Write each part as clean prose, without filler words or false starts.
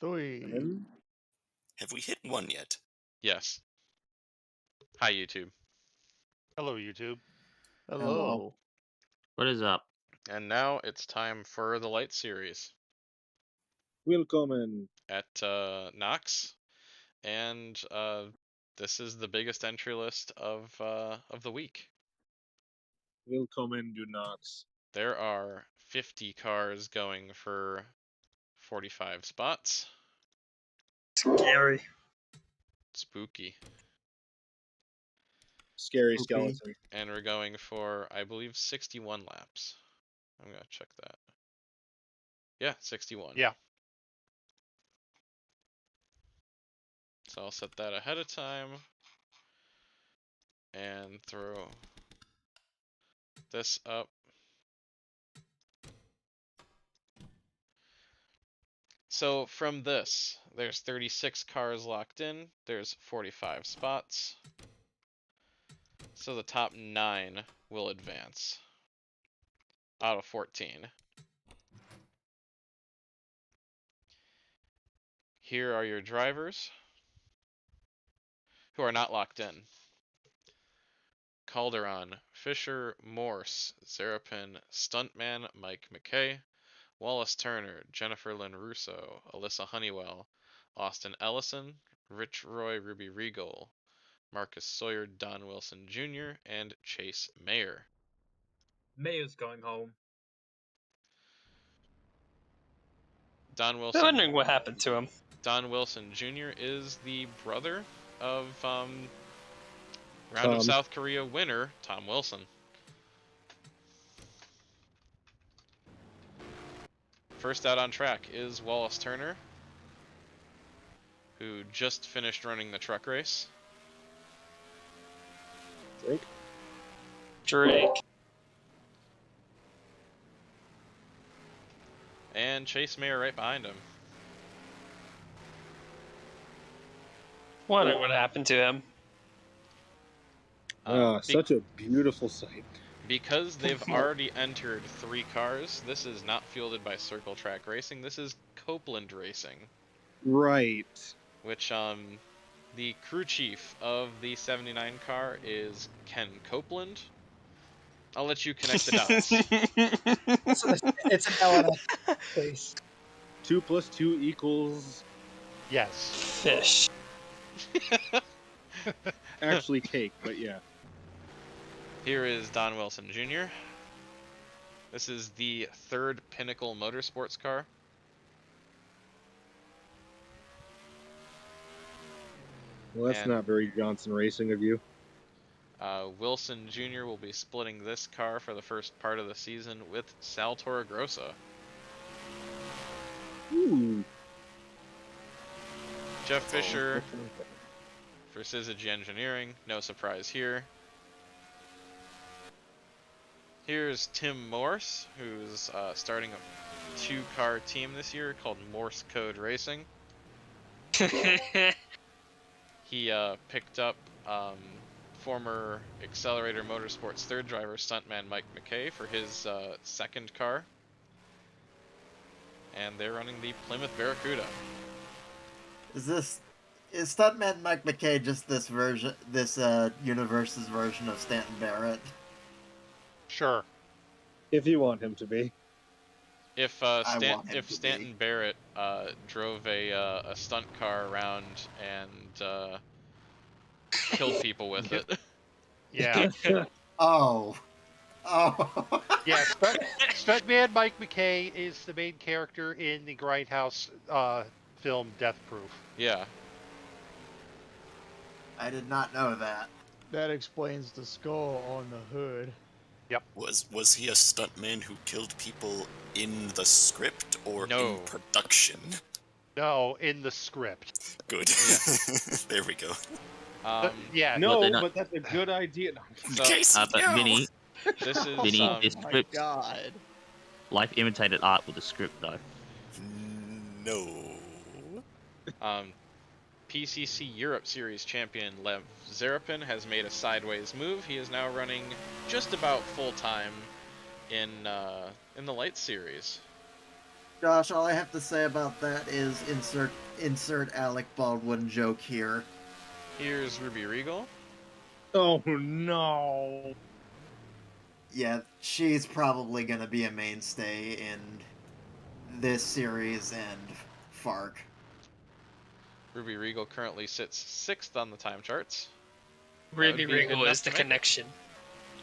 Three. Have we hit 1 yet? Yes. Hi, YouTube. Hello, YouTube. Hello. What is up? And now it's time for the Lites Series Willkommen. at Nox, and this is the biggest entry list of the week. Willkommen to Nox. There are 50 cars going for 45 spots. Scary. Spooky. Scary Spooky. skeleton. And we're going for, I believe, 61 laps. I'm gonna check that. Yeah, 61. Yeah. So I'll set that ahead of time and throw this up. So from this, there's 36 cars locked in, there's 45 spots. So the top 9 will advance out of 14. Here are your drivers who are not locked in. Calderon, Fisher, Morse, Zerapin, Stuntman, Mike McKay, Wallace Turner, Jennifer Lynn Russo, Alyssa Honeywell, Austin Ellison, Rich Roy Ruby Regal, Marcus Sawyer, Don Wilson Jr., and Chase Mayer. Mayer's going home. Don I'm Wilson. wondering what happened to him. Don Wilson Jr. is the brother of Round Tom. of South Korea winner Tom Wilson. First out on track is Wallace Turner, who just finished running the truck race. Drake. And Chase Mayer right behind him. Wondering what happened to him. Such a beautiful sight. Because they've already entered 3 cars, this is not fielded by Circle Track Racing, this is Copeland Racing. Right. Which, the crew chief of the 79 car is Ken Copeland. I'll let you connect the dots. It's an LNF place. 2 + 2 equals Yes. Fish. actually cake, but yeah. Here is Don Wilson Jr. This is the 3rd Pinnacle Motorsports car. Well, that's And- not very Johnson Racing of you. Wilson Jr. will be splitting this car for the first part of the season with Sal Torregrossa. Ooh. Jeff Fisher for Syzygy Engineering, no surprise here. Here's Tim Morse, who's starting a 2-car team this year called Morse Code Racing. He picked up former Accelerator Motorsports 3rd driver stuntman Mike McKay for his 2nd car. And they're running the Plymouth Barracuda. Is Stuntman Mike McKay just this universe's version of Stanton Barrett? Sure. If you want him to be. If Stanton Barrett drove a stunt car around and killed people with it. Yeah. Oh. Yeah, Stuntman Mike McKay is the main character in the Grindhouse film Death Proof. Yeah. I did not know that. That explains the skull on the hood. Was he a stuntman who killed people in the script or No. in production? No, in the script. Good. There we go. Yeah. Well, No, they're not- but that's a good idea. No. So Casey, But no! Vinny, this is Vinny, this My script, God. life imitated art with the script though. No. PCC Europe Series champion Lev Zerapin has made a sideways move. He is now running just about full time in the Lites Series. Josh, all I have to say about that is insert Alec Baldwin joke here. Here's Ruby Regal. Oh no. Yeah, she's probably gonna be a mainstay in this series and FARC. Ruby Regal currently sits 6th on the time charts. Ruby would be good Regal enough is to the make it. connection.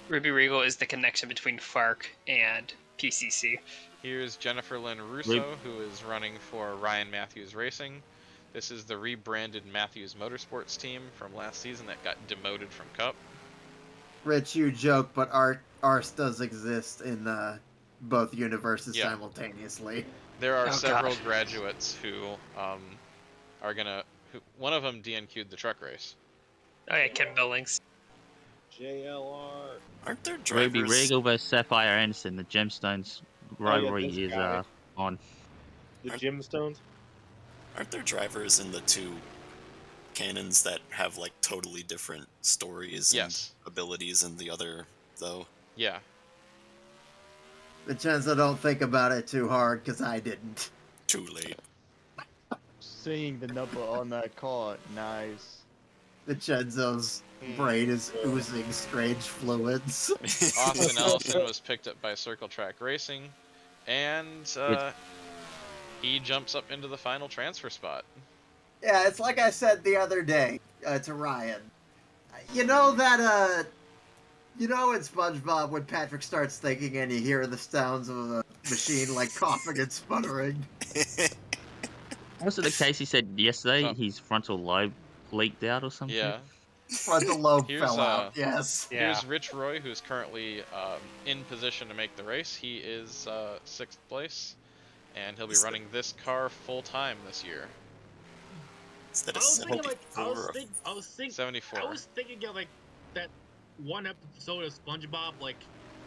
Ruby Regal is the connection between FARC and PCC. Here's Jennifer Lynn Russo, who is running for Ryan Matthews Racing. This is the rebranded Matthews Motorsports team from last season that got demoted from Cup. Rich, you joke, but Ars does exist in both universes Yeah. simultaneously. There are Oh, several God. graduates who are gonna. One of them DNQ'd the truck race. Oh yeah, Ken Billings. JLR. Aren't there Ruby drivers? Regal versus Sapphire Anderson. The Gemstones rivalry this is guy. on. The gemstones. Aren't there drivers in the two canons that have like totally different stories Yes. and abilities in the other, though? Yeah. Vincenzo, don't think about it too hard, because I didn't. Too late. Seeing the number on that car, nice. Vincenzo's brain is oozing strange fluids. Austin Ellison was picked up by Circle Track Racing, and he jumps up into the final transfer spot. Yeah, it's like I said the other day to Ryan. You know that, you know in SpongeBob when Patrick starts thinking and you hear the sounds of a machine like coughing and sputtering? Was it the case he said yesterday Oh. his frontal lobe leaked out or something? Yeah. Frontal lobe Here's, fell out, yes. Yeah. Here's Rich Roy, who's currently in position to make the race. He is 6th place, and he'll be running this car full time this year. Is that I a was thinking like I 74 was thinking 74. I was thinking of like that one episode of SpongeBob, like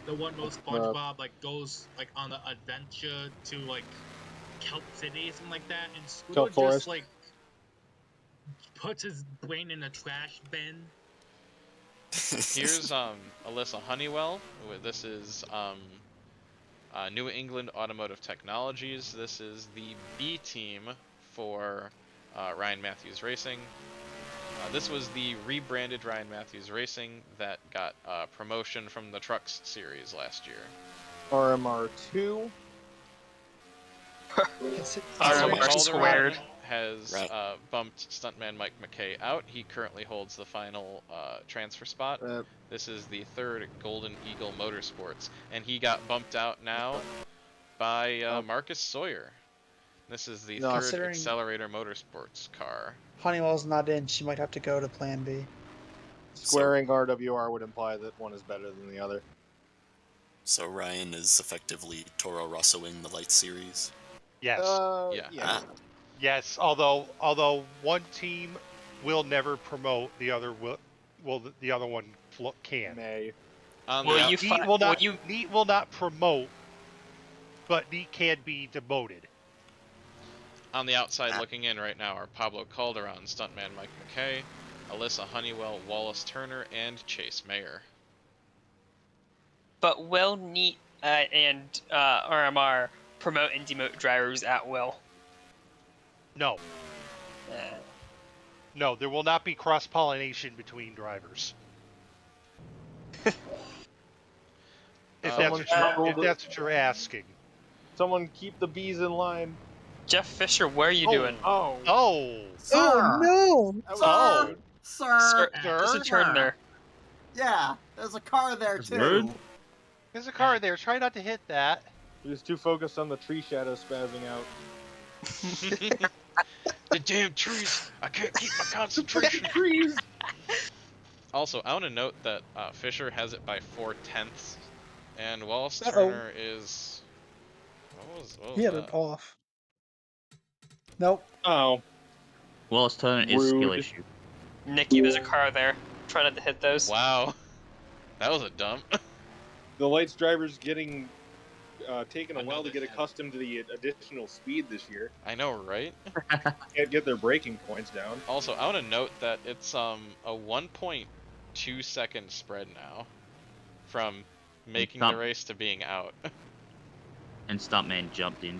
the one where SpongeBob like goes like on an adventure to like Kelp City or something like that, and Squidward Kelp just Forest. like puts his brain in a trash bin. Here's Alyssa Honeywell. This is New England Automotive Technologies. This is the B team for Ryan Matthews Racing. This was the rebranded Ryan Matthews Racing that got promotion from the Trucks series last year. RMR2. RMR squared. Has Right. bumped stuntman Mike McKay out. He currently holds the final transfer spot. This is the 3rd Golden Eagle Motorsports, and he got bumped out now by Marcus Sawyer. This is the No. 3rd Considering- Accelerator Motorsports car. Honeywell's not in. She might have to go to Plan B. Squaring RWR would imply that one is better than the other. So Ryan is effectively Toro Rossoing the Lites Series. Yes. Yeah. Ah, Yes. Although one team will never promote, the other the other one can. May. On Will the you Neat will not. you Neat will not promote, but Neat can be demoted. On the outside looking in right now are Pablo Calderon, stuntman Mike McKay, Alyssa Honeywell, Wallace Turner, and Chase Mayer. but will Neat and RMR promote and demote drivers at will? No. No, there will not be cross pollination between drivers. If Someone that's what you're asking. Someone keep the bees in line. Jeff Fisher, what are you doing? Oh. Oh. Sir! Oh no! That was Oh. rude. Sir! There's a turn there. Yeah, there's a car there That's too. rude. There's a car there. Try not to hit that. He was too focused on the tree shadow spazzing out. The damn trees! I can't keep my concentration. Trees! Also, I want to note that Fisher has it by 4/10, and Wallace Uh-oh. Turner is. What was He had that? it off. Nope. Oh. Wallace Turner is skill Rude. issue. Nikki, there's a car there. Try not to hit those. Wow, that was a dump. The Lights drivers getting taken a while Another to get head. accustomed to the additional speed this year. I know, right? Can't get their braking points down. Also, I want to note that it's a 1.2 second spread now from making the Dump. race to being out. And Stuntman jumped in.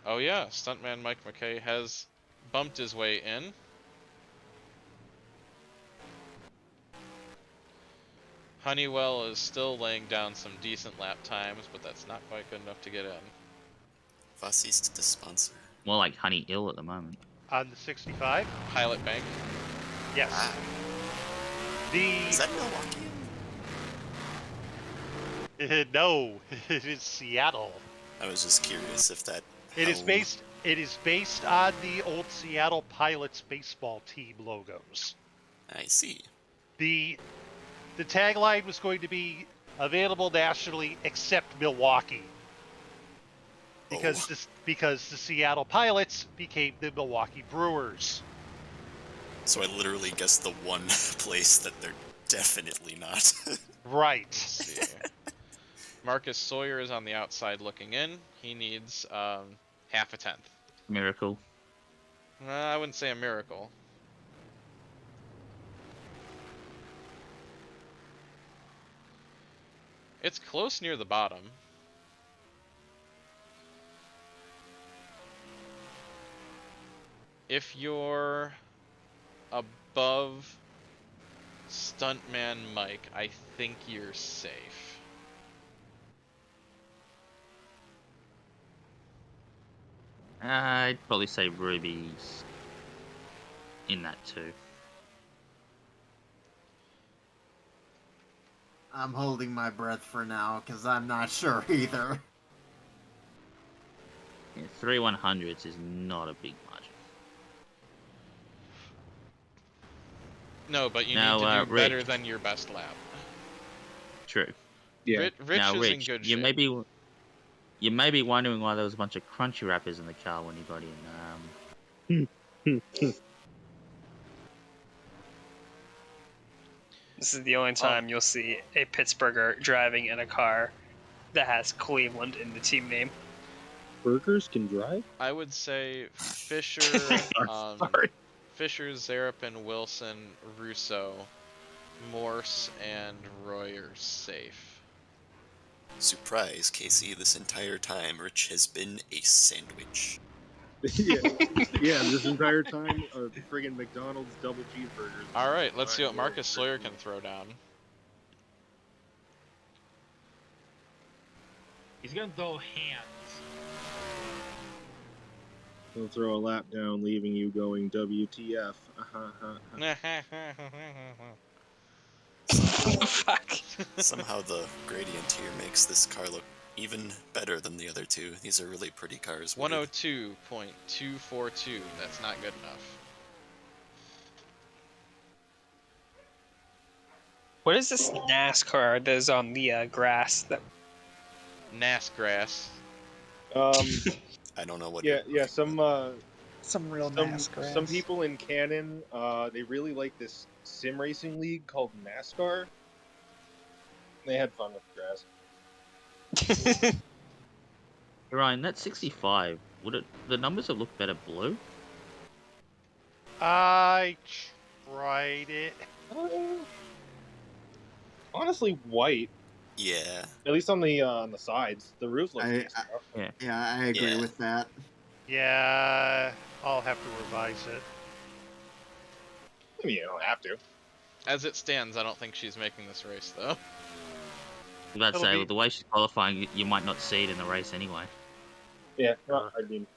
Oh yeah, stuntman Mike McKay has bumped his way in. Honeywell is still laying down some decent lap times, but that's not quite good enough to get in. Was ist the sponsor? More like Honey Ill at the moment. On the 65? Pilot Bank. Yes. Ah, The is that Milwaukee? no, it is Seattle. I was just curious if that. It is how- based. It is based on the old Seattle Pilots baseball team logos. I see. The tagline was going to be available nationally except Milwaukee. Because the Seattle Pilots became the Milwaukee Brewers. So I literally guessed the one place that they're definitely not. Right. Let's see. Marcus Sawyer is on the outside looking in. He needs half a tenth. Miracle. I wouldn't say a miracle. It's close near the bottom. If you're above Stuntman Mike, I think you're safe. I'd probably say Ruby's in that too. I'm holding my breath for now because I'm not sure either. Yeah, 3/100s is not a big margin. No, but you Now, need to do better Rich. than your best lap. True. Yeah. Rich Now, is Rich, in good you shape. may be wondering why there was a bunch of crunchy wrappers in the car when you got in. This is the only time you'll see a Pittsburgher driving in a car that has Cleveland in the team name. Burgers can drive? I would say Fisher, Sorry. Fisher, Zarapin, Wilson, Russo, Morse, and Roy are safe. Surprise, Casey, this entire time Rich has been a sandwich. yeah. Yeah, this entire time, friggin' McDonald's double cheeseburgers. Alright, let's see what Fine, Marcus well, Sawyer can throw down. He's gonna throw hands. He'll throw a lap down, leaving you going WTF. Fuck. Somehow the gradient here makes this car look even better than the other two. These are really pretty cars. Woody. 102.242. That's not good enough. What is this NASCAR that is on the grass? That Grass. I don't know what. Yeah, some Some real NASCAR. some people in Canon, they really like this sim racing league called NASCAR. They had fun with the grass. Ryan, that 65, the numbers have looked better blue? I tried it. Honestly, white. Yeah. At least on the sides. The roofs look nice enough. Yeah, I agree Yeah. with that. Yeah, I'll have to revise it. I mean, you don't have to. As it stands, I don't think she's making this race, though. I was about to It'll say, be- with the way she's qualifying, you might not see it in the race anyway. Yeah, well, I mean,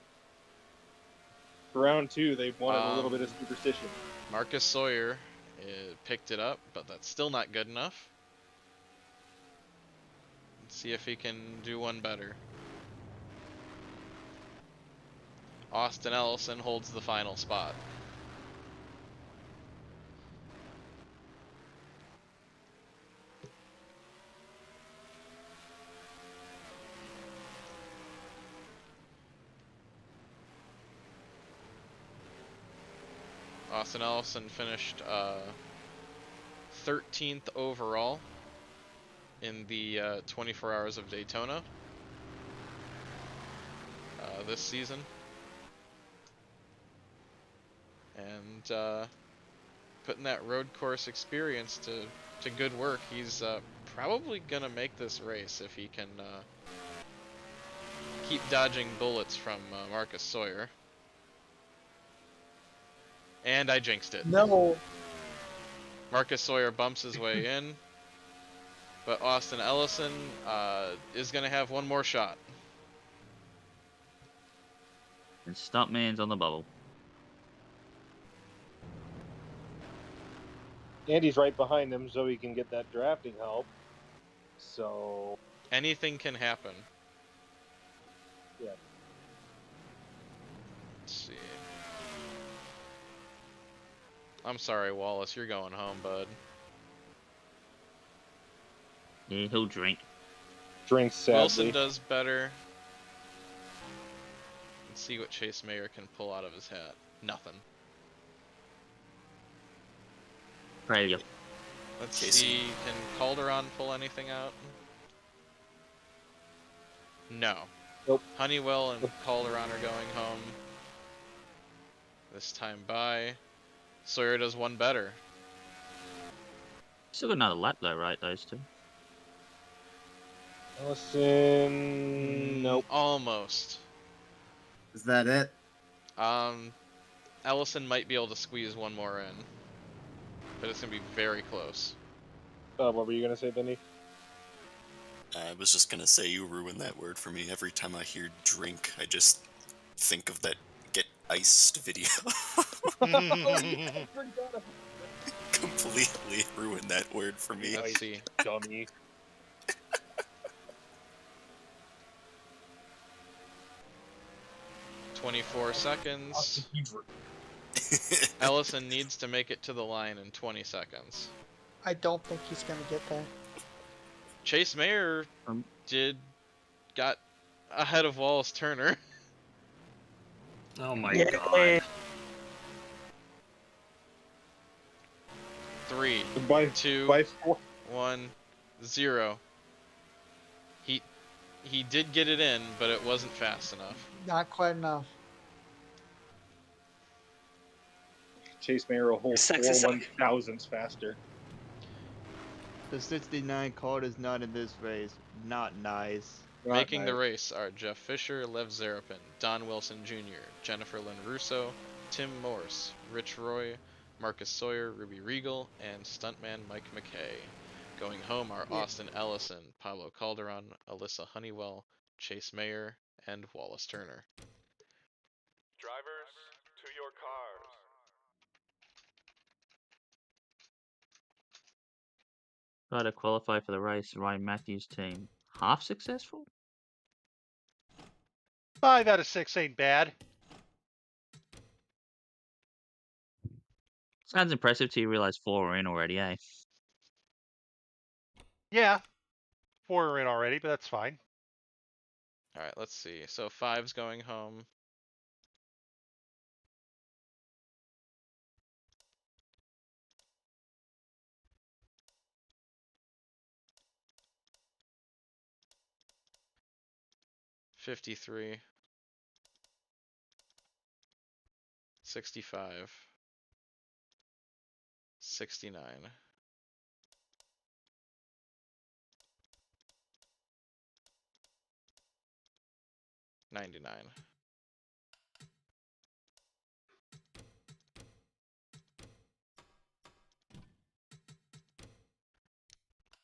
for round 2, they wanted a little bit of Um, superstition. Marcus Sawyer picked it up, but that's still not good enough. Let's see if he can do one better. Austin Ellison holds the final spot. Austin Ellison finished 13th overall in the 24 Hours of Daytona this season. And putting that road course experience to good work. He's probably gonna make this race if he can keep dodging bullets from Marcus Sawyer. And I jinxed it. No. Marcus Sawyer bumps his way in, but Austin Ellison is going to have one more shot. And Stuntman's on the bubble. Andy's right behind him, so he can get that drafting help. So Anything can happen. yeah, Let's see. I'm sorry, Wallace. You're going home, bud. Yeah, he'll drink. drinks sadly. Wilson does better. Let's see what Chase Mayer can pull out of his hat. Nothing. Failure. Let's Casey. see. Can Calderon pull anything out? No. Nope. Honeywell and Calderon are going home. This time by. Sawyer does one better. Still got another lap though, right? Those two. Ellison, nope. Almost. Is that it? Ellison might be able to squeeze one more in. But it's going to be very close. What were you gonna say, Benny? I was just gonna say you ruined that word for me. Every time I hear drink, I just think of that get iced video. Completely ruined that word for me. Let's see. Dummy. "24 seconds. Ellison needs to make it to the line in 20 seconds. I don't think he's gonna get there. Chase Mayer got ahead of Wallace Turner. Oh my Yeah. god. 3, By 2, by 4. 1, 0. He did get it in, but it wasn't fast enough. Not quite enough. Chase Mayer a whole Sexist. 4 1,000ths faster. The 69 card is not in this race. Not nice. Not Making the nice. race are Jeff Fisher, Lev Zarapin, Don Wilson Jr., Jennifer Lynn Russo, Tim Morse, Rich Roy, Marcus Sawyer, Ruby Regal, and stuntman Mike McKay. Going home are Austin Ellison, Pablo Calderon, Alyssa Honeywell, Chase Mayer, and Wallace Turner. Drivers, to your cars. Try to qualify for the race. Ryan Matthews' team. Half successful? 5 out of 6 ain't bad. Sounds impressive till you realize 4 are in already, eh? Yeah. 4 are in already, but that's fine. Alright, let's see. So 5's going home. $53. 65. 69. 99.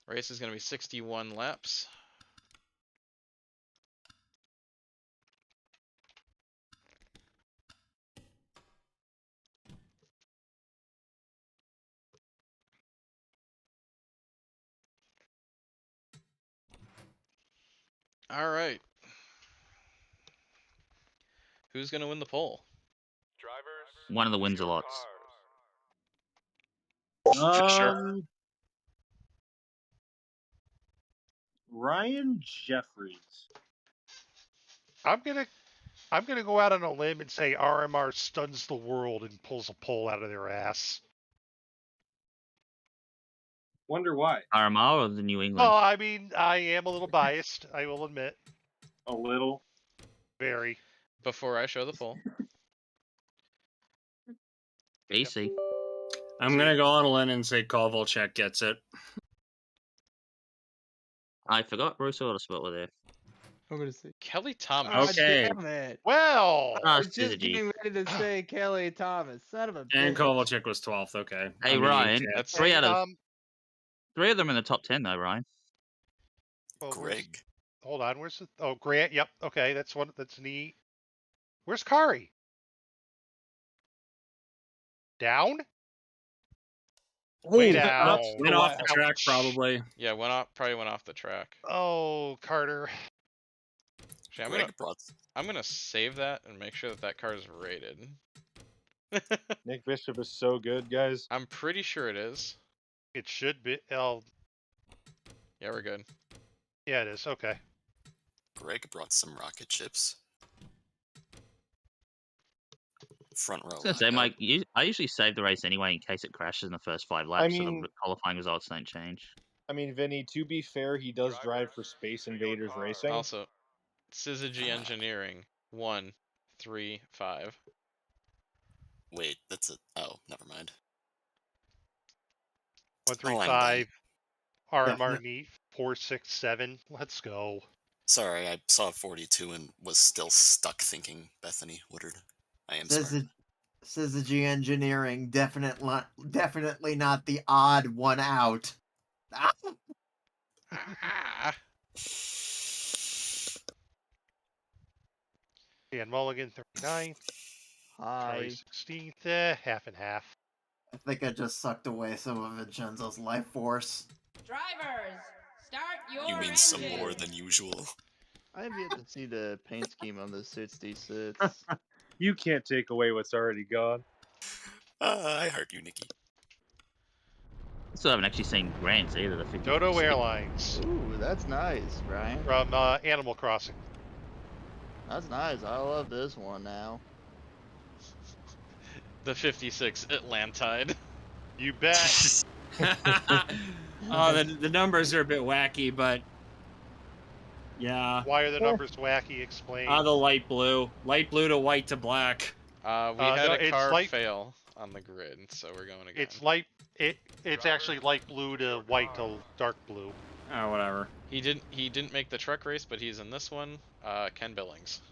Race is going to be 61 laps. All right. Who's going to win the pole? Drivers, One of the to wins a your lot. Sure. Ryan Jeffries. I'm gonna go out on a limb and say RMR stuns the world and pulls a pole out of their ass. Wonder why. RMR or the New England? Well, I mean, I am a little biased, I will admit. A little. Very. Before I show the poll. BC. I'm gonna go on a limb and say Kovalchuk gets it. I forgot Bruce Autosport were there. I'm gonna say. Kelly Thomas. God Okay. damn it! Well, Ah, I was just Syzygy. getting ready to say Kelly Thomas. Son of a And bitch. Kovalchuk was 12th. Okay. Hey, I'm Ryan. idiot. That's Three out of um, three of them in the top 10, though, Ryan. well, Greg. hold on. Where's the? Oh, Grant. Yep. Okay, that's one. That's neat. Where's Kari? Down? Way Ooh, down. up, went off the track Ouch. probably. Yeah, probably went off the track. Oh, Carter. Actually, Greg brought. I'm gonna save that and make sure that car is rated. Nick Bishop is so good, guys. I'm pretty sure it is. It should be. Oh, Yeah, we're good. yeah, it is. Okay. Greg brought some rocket ships. Front row. I was gonna say, lockout. Mike, I usually save the race anyway in case it crashes in the first 5 laps, so mean- the qualifying results don't change. I mean, Vinny, to be fair, he does drive for Space Invaders Racing. Also, Syzygy Engineering 1, 3, 5. Wait, that's a. Oh, never mind. 135. R Definite- Martin 467. Let's go. Sorry, I saw 42 and was still stuck thinking Bethany Woodard. I am sorry. Syzygy Engineering, definitely not the odd one out. Ah! Ah! Dan Mulligan 39th. Kari Hi. 16th. Half and half. I think I just sucked away some of Vincenzo's life force. Drivers, start your You mean some more engines. than usual. I have yet to see the paint scheme on the 66. You can't take away what's already gone. I heart you, Nikki. I still haven't actually seen Grant's either. The 50. Dodo Airlines Ooh, that's nice, Ryan. from Animal Crossing. That's nice. I love this one now. The 56 Atlantide. You bet. Oh, the numbers are a bit wacky, but yeah. Why are the numbers wacky? Explain. The light blue to white to black. We had no, a it's car light- fail on the grid, so we're going again. It's light. It's actually light blue to white to dark blue. Oh, whatever. He didn't make the truck race, but he's in this one. Ken Billings.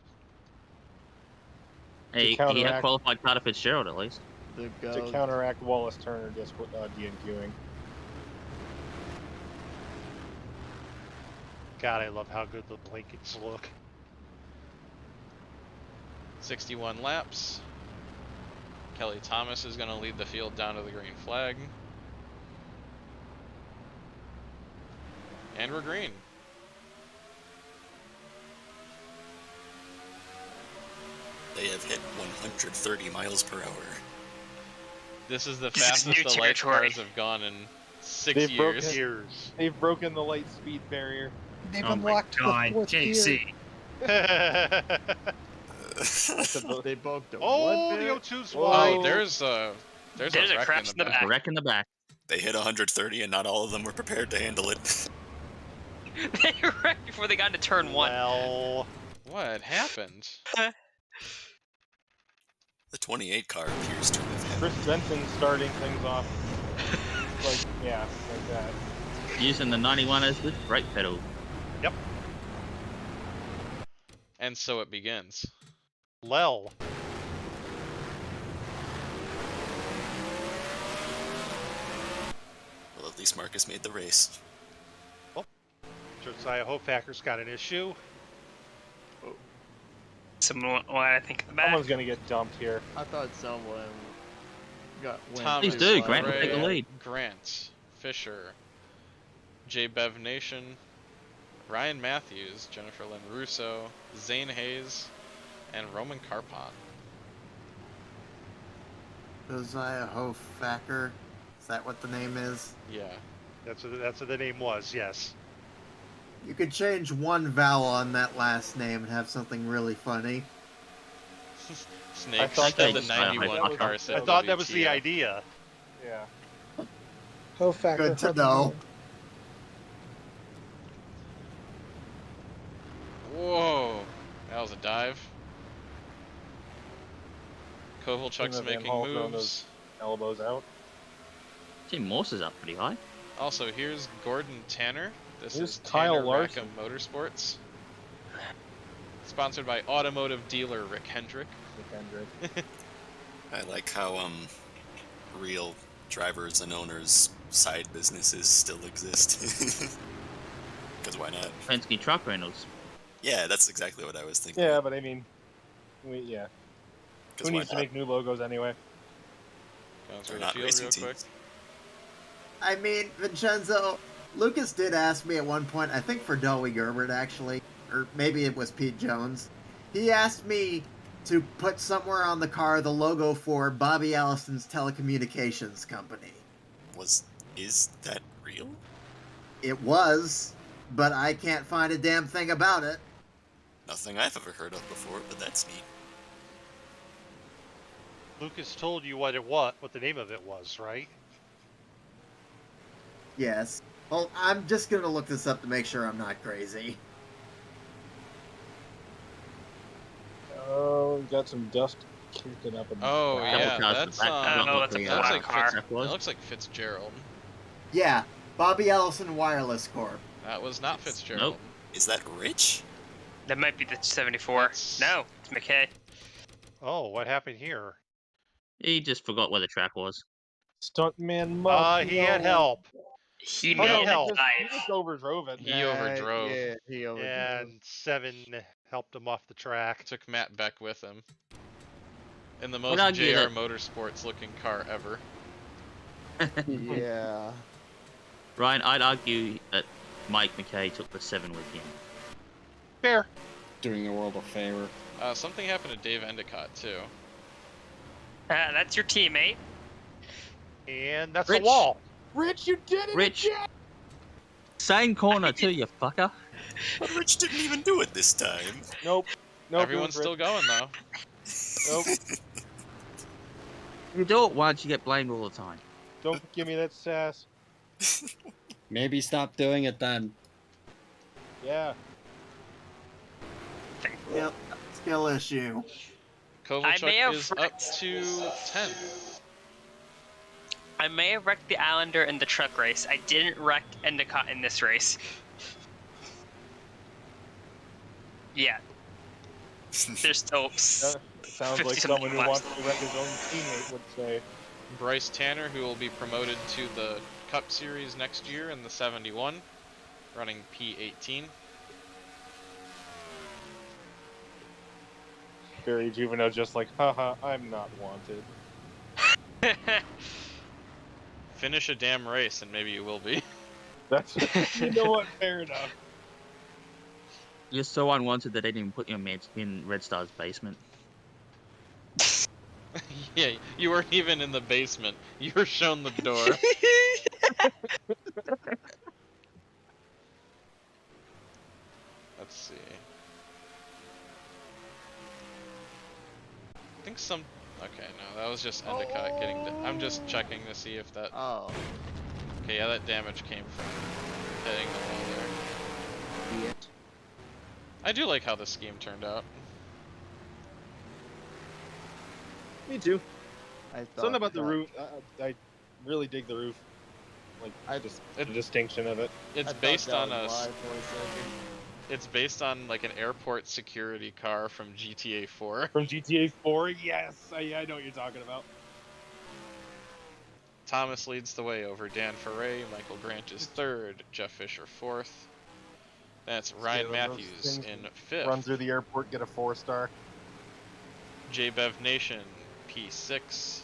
Hey, he had counteract- qualified Carter Fitzgerald at least. The To goat. counteract Wallace Turner just DNQing. God, I love how good the blankets look. 61 laps. Kelly Thomas is going to lead the field down to the green flag. And we're green. They have hit 130 miles per hour. This is the This is fastest new the light territory. cars have gone in 6 They've years. broken- Years. They've broken the light speed barrier. They've Oh my unlocked God, the fourth gear. JC. They broke the Oh, what the bit? O2's Whoa. wide. Oh, there's a wreck crash in the in the back. A wreck in the back. They hit 130 and not all of them were prepared to handle it. They wrecked before they got into turn 1. Well, What happened? The 28 car appears to have had. Chris Benson starting things off like that. Using the 91 as the brake pedal. And so it begins. Lel. Well, at least Marcus made the race. Josiah Hofacker's got an issue. Someone, I think in the back. Someone's gonna get dumped here. I thought someone got went. Thomas Please do, Ray. Grant will take the lead. Grant, Fisher, J. Bev Nation, Ryan Matthews, Jennifer Lynn Russo, Zane Hayes, and Roman Carpon. Josiah Hoffacker. Is that what the name is? Yeah. That's what the name was. Yes. You could change one vowel on that last name and have something really funny. Snake I thought said that the was- 91 that was- car said I thought that was the WTF. idea. Yeah. Hoffacker. Good to had the know. name. Whoa, that was a dive. Kovalchuk's Shouldn't have Van making Hall thrown moves. Elbows out. Team Morse is up pretty high. Also, here's Gordon Tanner. This Here's is Kyle Tanner Larson. Rackham Motorsports. Sponsored by automotive dealer Rick Hendrick. I like how real drivers and owners' side businesses still exist. Because why not? Penske truck rentals. Yeah, that's exactly what I was thinking. Yeah, but I mean, who why needs to not? make new logos anyway? Going through They're the not field real racing quick. teams. I mean, Vincenzo, Lucas did ask me at one point, I think for Dolly Gerbert actually, or maybe it was Pete Jones. He asked me to put somewhere on the car the logo for Bobby Allison's telecommunications company. Is that real? It was, but I can't find a damn thing about it. Nothing I've ever heard of before, but that's neat. Lucas told you what the name of it was, right? Yes. Well, I'm just gonna look this up to make sure I'm not crazy. Oh, got some dust kicking up. Oh yeah, that's It it looks like Fitzgerald. Yeah, Bobby Allison Wireless Corp. That was not Fitzgerald. Nope. Is that Rich? That might be the 74. No, it's McKay. Oh, what happened here? He just forgot where the track was. Stuntman He had help. He Oh, no, needed he dive. just overdrove it. He overdrove. Yeah, he overdrove. And 7 helped him off the track. Took Matt Beck with him. In the I'd most argue JR that- Motorsports looking car ever. Yeah. Ryan, I'd argue that Mike McKay took the 7 with him. Fair. Doing the world a favor. Something happened to Dave Endicott too. That's your teammate. And that's Rich. a wall. Rich, you did it! Rich. again! Same corner too, you fucker. But Rich didn't even do it this time. Nope. Everyone's still going though. Nope. You do it once, you get blamed all the time. Don't give me that sass. Maybe stop doing it then. Yeah. Yep, skill issue. Kovalchuk is up to 10. I may have wrecked the Islander in the truck race. I didn't wreck Endicott in this race. Yeah. There's still. Sounds like 50 someone who laps. wants to wreck his own teammate would say. Bryce Tanner, who will be promoted to the Cup Series next year in the 71, running P18. Barry Juvenile just like, haha, I'm not wanted. Finish a damn race and maybe you will be. That's, you know what, fair enough. You're so unwanted that they didn't even put you in Red Star's basement. Yeah, you weren't even in the basement. You were shown the door. Let's see. I think some... Okay, no, that was just Endicott getting... I'm just checking to see if that... Oh. Okay, yeah, that damage came from hitting the wall there. Yeah. I do like how the scheme turned out. Me too. I Something thought about the that- roof. I really dig the roof. Like, just the distinction of it. It's I thought based that on was a... live for a second. It's based on like an airport security car from GTA 4. From GTA 4, yes! I know what you're talking about. Thomas leads the way over Dan Ferre. Michael Grant is third. Jeff Fisher fourth. That's Ryan Yeah, those Matthews things in fifth. Run through the airport, get a 4-star. J-Bev Nation P6.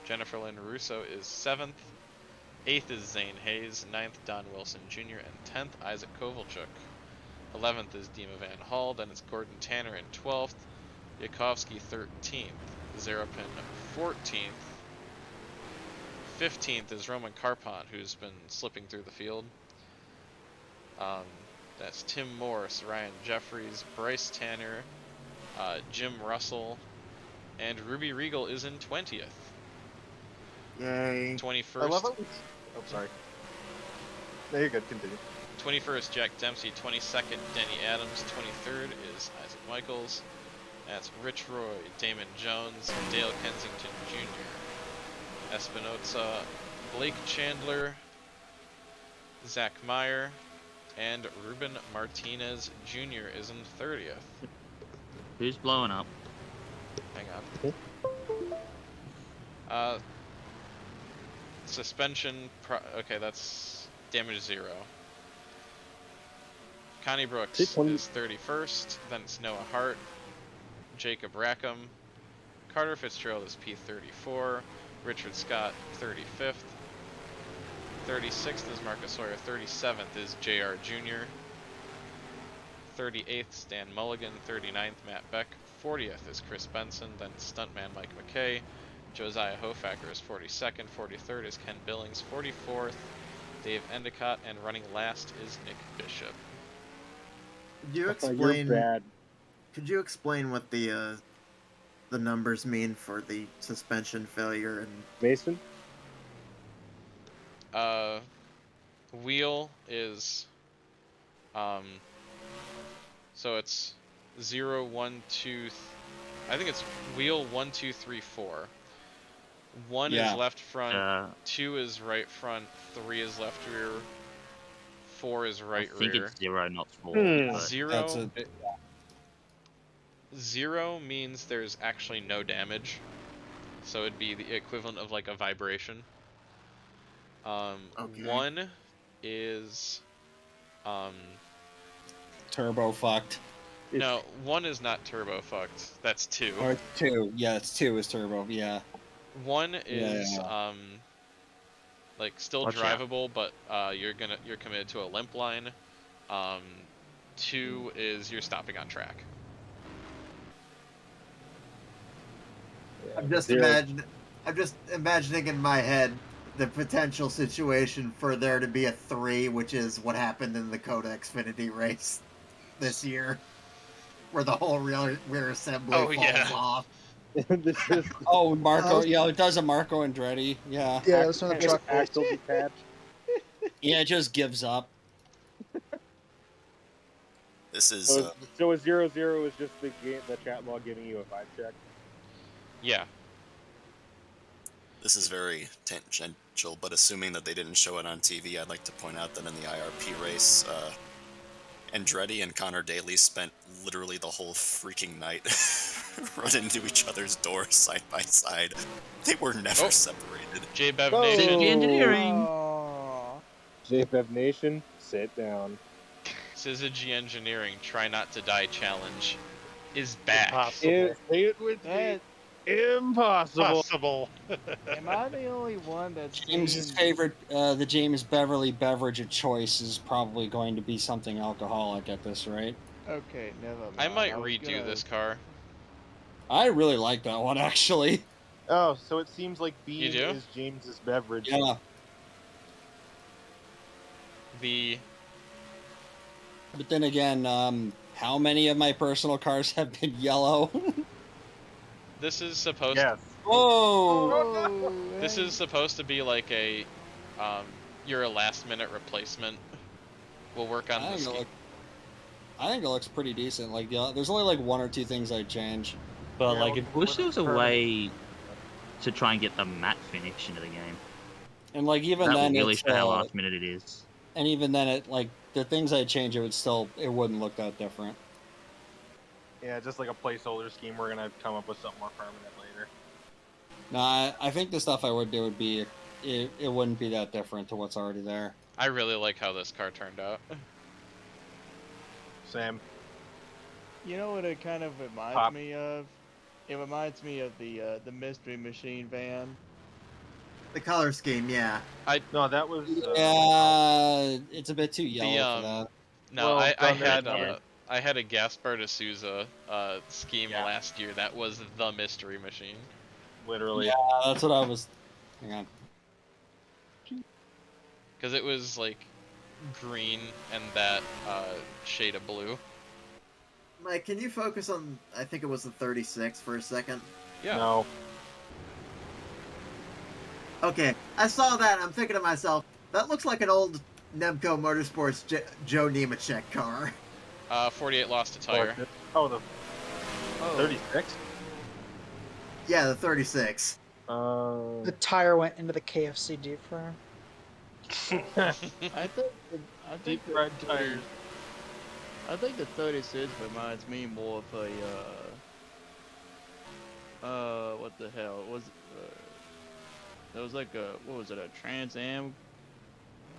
Jennifer Lynn Russo is seventh. Eighth is Zane Hayes. Ninth, Don Wilson Jr. And 10th, Isaac Kovalchuk. 11th is Dima Van Hall. Then it's Gordon Tanner in 12th. Yakovsky 13th. Zarapin 14th. 15th is Roman Karpon, who's been slipping through the field. That's Tim Morse, Ryan Jeffries, Bryce Tanner, Jim Russell, and Ruby Regal is in 20th. Yay. 21st. I love it. Oh, sorry. No, you're good. Continue. 21st, Jack Dempsey. 22nd, Denny Adams. 23rd is Isaac Michaels. That's Rich Roy, Damon Jones, Dale Kensington Jr., Espinoza, Blake Chandler, Zach Meyer, and Ruben Martinez Jr. is in 30th. Who's blowing up? Hang on. Suspension. Okay, that's damage 0. Connie Brooks is 31st. Then it's Noah Hart. Jacob Rackham. Carter Fitzgerald is P34. Richard Scott, 35th. 36th is Marcus Sawyer. 37th is JR Jr. 38th, Stan Mulligan. 39th, Matt Beck. 40th is Chris Benson. Then Stuntman Mike McKay. Josiah Hofacker is 42nd. 43rd is Ken Billings. 44th, Dave Endicott. And running last is Nick Bishop. Could you explain? Could you explain what the numbers mean for the suspension failure and Mason? Wheel is so it's 0, 1, 2. I think it's wheel 1, 2, 3, 4. 1 is left front, 2 is right front, 3 is left rear, 4 is right rear. I think it's 0, not 4. Zero. 0 means there's actually no damage, so it'd be the equivalent of like a vibration. 1 is turbo fucked. No, 1 is not turbo fucked. That's 2. Or 2, yeah, it's 2 is turbo. Yeah. 1 is like still drivable, but you're committed to a limp line. 2 is you're stopping on track. I'm just imagining in my head the potential situation for there to be a 3, which is what happened in the Coda Xfinity race this year, where the whole rear assembly falls off. Oh, Marco, it does a Marco Andretti, yeah. Yeah, that's when the truck axle detached. Yeah, it just gives up. This is so a 0-0 is just the chat log giving you a 5 check. Yeah. This is very tangential, but assuming that they didn't show it on TV, I'd like to point out that in the IRP race, Andretti and Connor Daly spent literally the whole freaking night running into each other's doors side by side. They were never separated. JBev Nation. Engineering. JBev Nation, sit down. Syzygy Engineering Try Not to Die challenge is back. It would be impossible. Am I the only one that's James's favorite, the James Beverly beverage of choice is probably going to be something alcoholic at this rate. Okay, never mind. I might redo this car. I really like that one, actually. Oh, so it seems like beer You do? is James's beverage. Yeah. But then again, how many of my personal cars have been yellow? This is supposed Whoa! This is supposed to be like a you're a last minute replacement. We'll work on this. I think it looks pretty decent. Like, there's only like 1 or 2 things I'd change. But like, I wish there was a way to try and get the matte finish into the game. And like, even that then, will really it's, show how last minute it is. And even then, the things I'd change, it wouldn't look that different. Yeah, just like a placeholder scheme. We're gonna come up with something more permanent later. No, I think the stuff I would do would be, it wouldn't be that different to what's already there. I really like how this car turned out. Sam. You know what it kind of reminds me of? It reminds me of the Mystery Machine van. The color scheme, yeah. No, that was. It's a bit too yellow for that. No, I had a Gaspar de Souza scheme last year. That was the Mystery Machine. Literally. Yeah, that's what I was. Hang on. Because it was like green and that shade of blue. Mike, can you focus on, I think it was the 36 for a second? Yeah. No. Okay, I saw that and I'm thinking to myself, that looks like an old Nemco Motorsports Joe Nemechek car. 48 lost a tire. Oh, the 36? Yeah, the 36. The tire went into the KFC deep fryer. I think deep fried tires. I think the 36 reminds me more of a what the hell was there was like a what was it, a Trans Am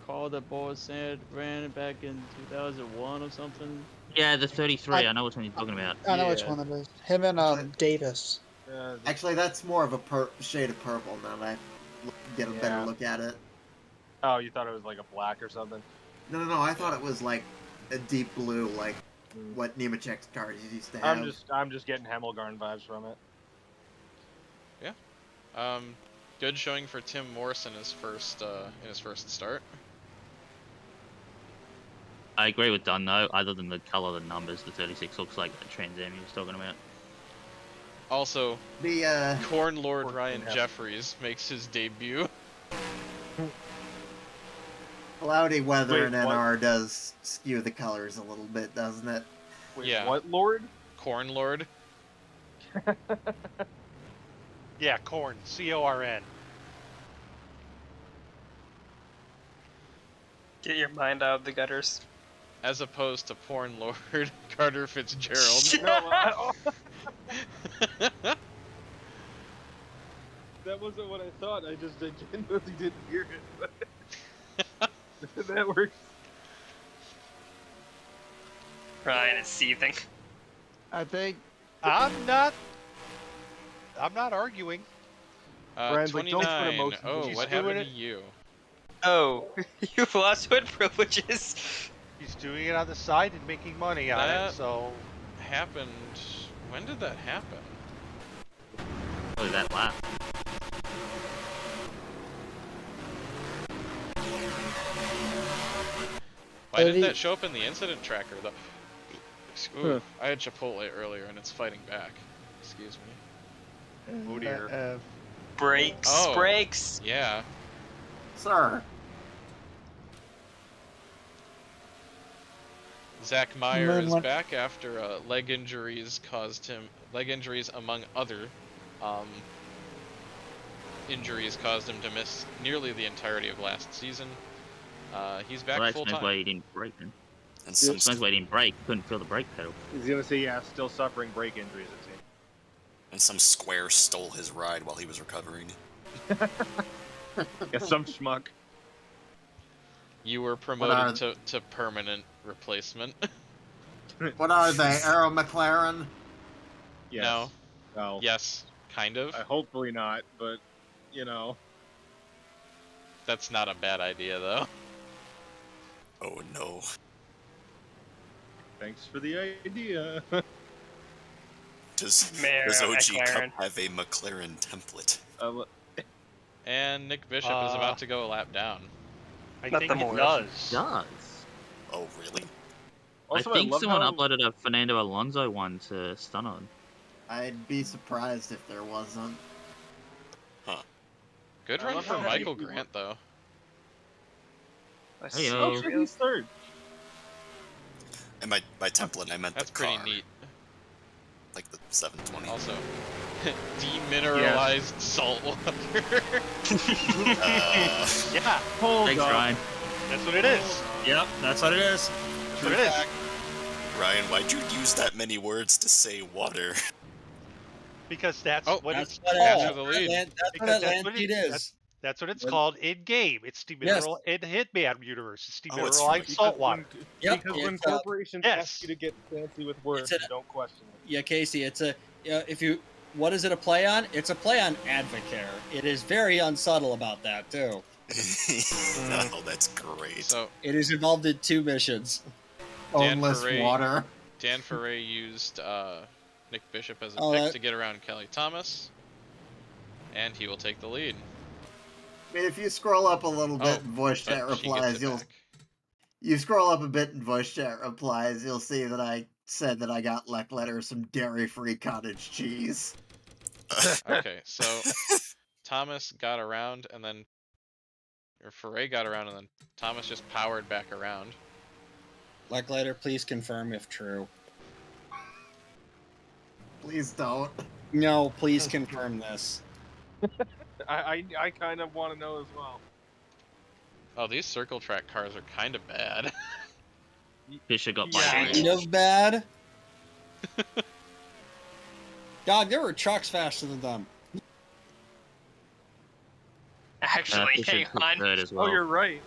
car that boys said ran back in 2001 or something. Yeah, the 33. I know which one you're talking about. I know which Yeah. one it is. Him and Davis. Actually, that's more of a shade of purple now that I get a better Yeah. look at it. Oh, you thought it was like a black or something? No, I thought it was like a deep blue, like what Nemechek's cars used to have. I'm just getting Hemelgarn vibes from it. Yeah. Good showing for Tim Morrison in his first start. I agree with Dunn though. Other than the color of the numbers, the 36 looks like the Trans Am he was talking about. Also, the Corn Lord Ryan Jeffries makes his debut. Cloudy weather Wait, in NR does skew the colors a little bit, doesn't it? Wait, Yeah. what Lord? Corn Lord. Yeah, Corn. C-O-R-N. Get your mind out of the gutters. As opposed to Porn Lord Carter Fitzgerald. That wasn't what I thought. I genuinely didn't hear it. That works. Ryan is seething. I think I'm not arguing. Brian's like, don't put 29. emotions Oh, into what it. happened to you? Oh, you've lost what privileges? He's doing it on the side and making money on That- it, so... Happened. When did that happen? Probably that lap. Why didn't that show up in the incident tracker though? Ooh, I had Chipotle earlier and it's fighting back. Excuse me. Oh dear. Brakes, Oh. brakes. Yeah. Sir. Zach Meyer Moon is went- back after leg injuries among other injuries caused him to miss nearly the entirety of last season. He's back Well, that full explains time. why he didn't brake then. And some Explains why he didn't brake. He couldn't feel the brake pedal. He's gonna say, yeah, still suffering brake injuries, it seems. and some square stole his ride while he was recovering. Yeah, some schmuck. You were are- promoted to permanent replacement. What are they, Arrow McLaren? Yes. No. No. Yes, kind of. Hopefully not, but, you know. That's not a bad idea though. Oh no. Thanks for the idea. Does Mayor OG Cup McLaren. have a McLaren template? And Nick Bishop is about to go a lap down. I Not think the it more. does. Does. Oh really? Also, I think love someone how- uploaded a Fernando Alonso one to stun on. I'd be surprised if there wasn't. Good I run love for how Michael happy- Grant though. Heyo. Oh, shit, he's third. And by template, I meant That's the pretty car, neat. like the 720. Also, demineralized salt water. Yeah, Hold Thanks, up. Ryan. that's what it is. Yep, that's what it is. That's what it is. Ryan, why'd you use that many words to say water? Because that's Oh, what that's it's what called. After the lead. That's what Because that's land what speed it- is. That's what it's When- called in game. It's demineral in Hitman universe. It's Oh, it's demineralized right. salt water. Yep, Because when it's, corporations yes. ask you to get fancy with words, It's you don't question it. Yeah, Casey, it's a if you what is it a play on? It's a play on Advocare. It is very unsubtle about that too. Oh, that's great. So It is involved in 2 missions. Dan Boneless Ferre- water. Dan Ferre used Nick Bishop as a Oh, pick that- to get around Kelly Thomas, and he will take the lead. I mean, if you scroll up a little bit Oh, in voice chat but she gets replies, it you'll back. you scroll up a bit in voice chat replies, you'll see that I said that I got Leckletter some dairy-free cottage cheese. Okay, so Thomas got around, and then Ferre got around, and then Thomas just powered back around. Like later, please confirm if true. Please don't. No, please confirm this. I kind of want to know as well. Oh, these circle track cars are kind of bad. Fisher got by Kind of bad. Dog, there were trucks faster than them. Actually, Fisher hang took on. third as well. Oh, you're right.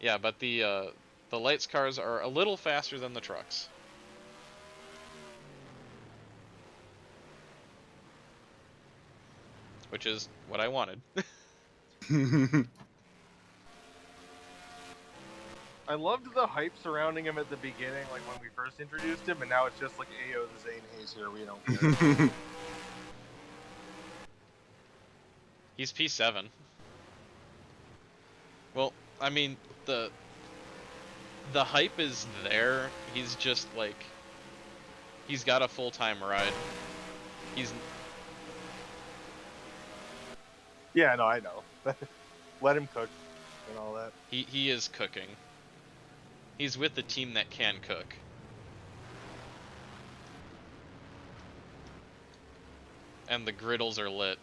Yeah, but the lights cars are a little faster than the trucks. Which is what I wanted. I loved the hype surrounding him at the beginning, like when we first introduced him, and now it's just like, Ayo, the Zane Hayes here, we don't care. He's P7. Well, I mean, the hype is there. He's just like, he's got a full-time ride. Yeah, no, I know. Let him cook and all that. He is cooking. He's with the team that can cook. And the griddles are lit.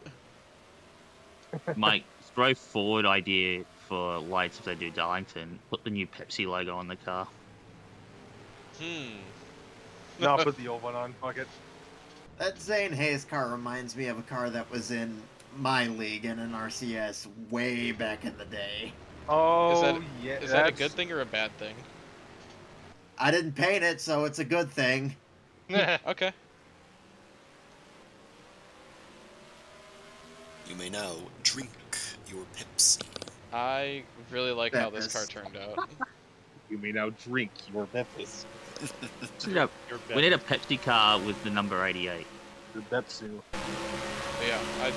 Mike, throw forward idea for lights if they do Darlington. Put the new Pepsi logo on the car. No, put the old one on. Fuck it. That Zane Hayes car reminds me of a car that was in my league in an RCS way back in the day. Oh, is that a good thing or a bad thing? I didn't paint it, so it's a good thing. Okay. You may now drink your Pepsi. I really like how this car turned out. You may now drink your Pepsi. We need a Pepsi car with the number 88. Your Pepsi. But yeah, I'm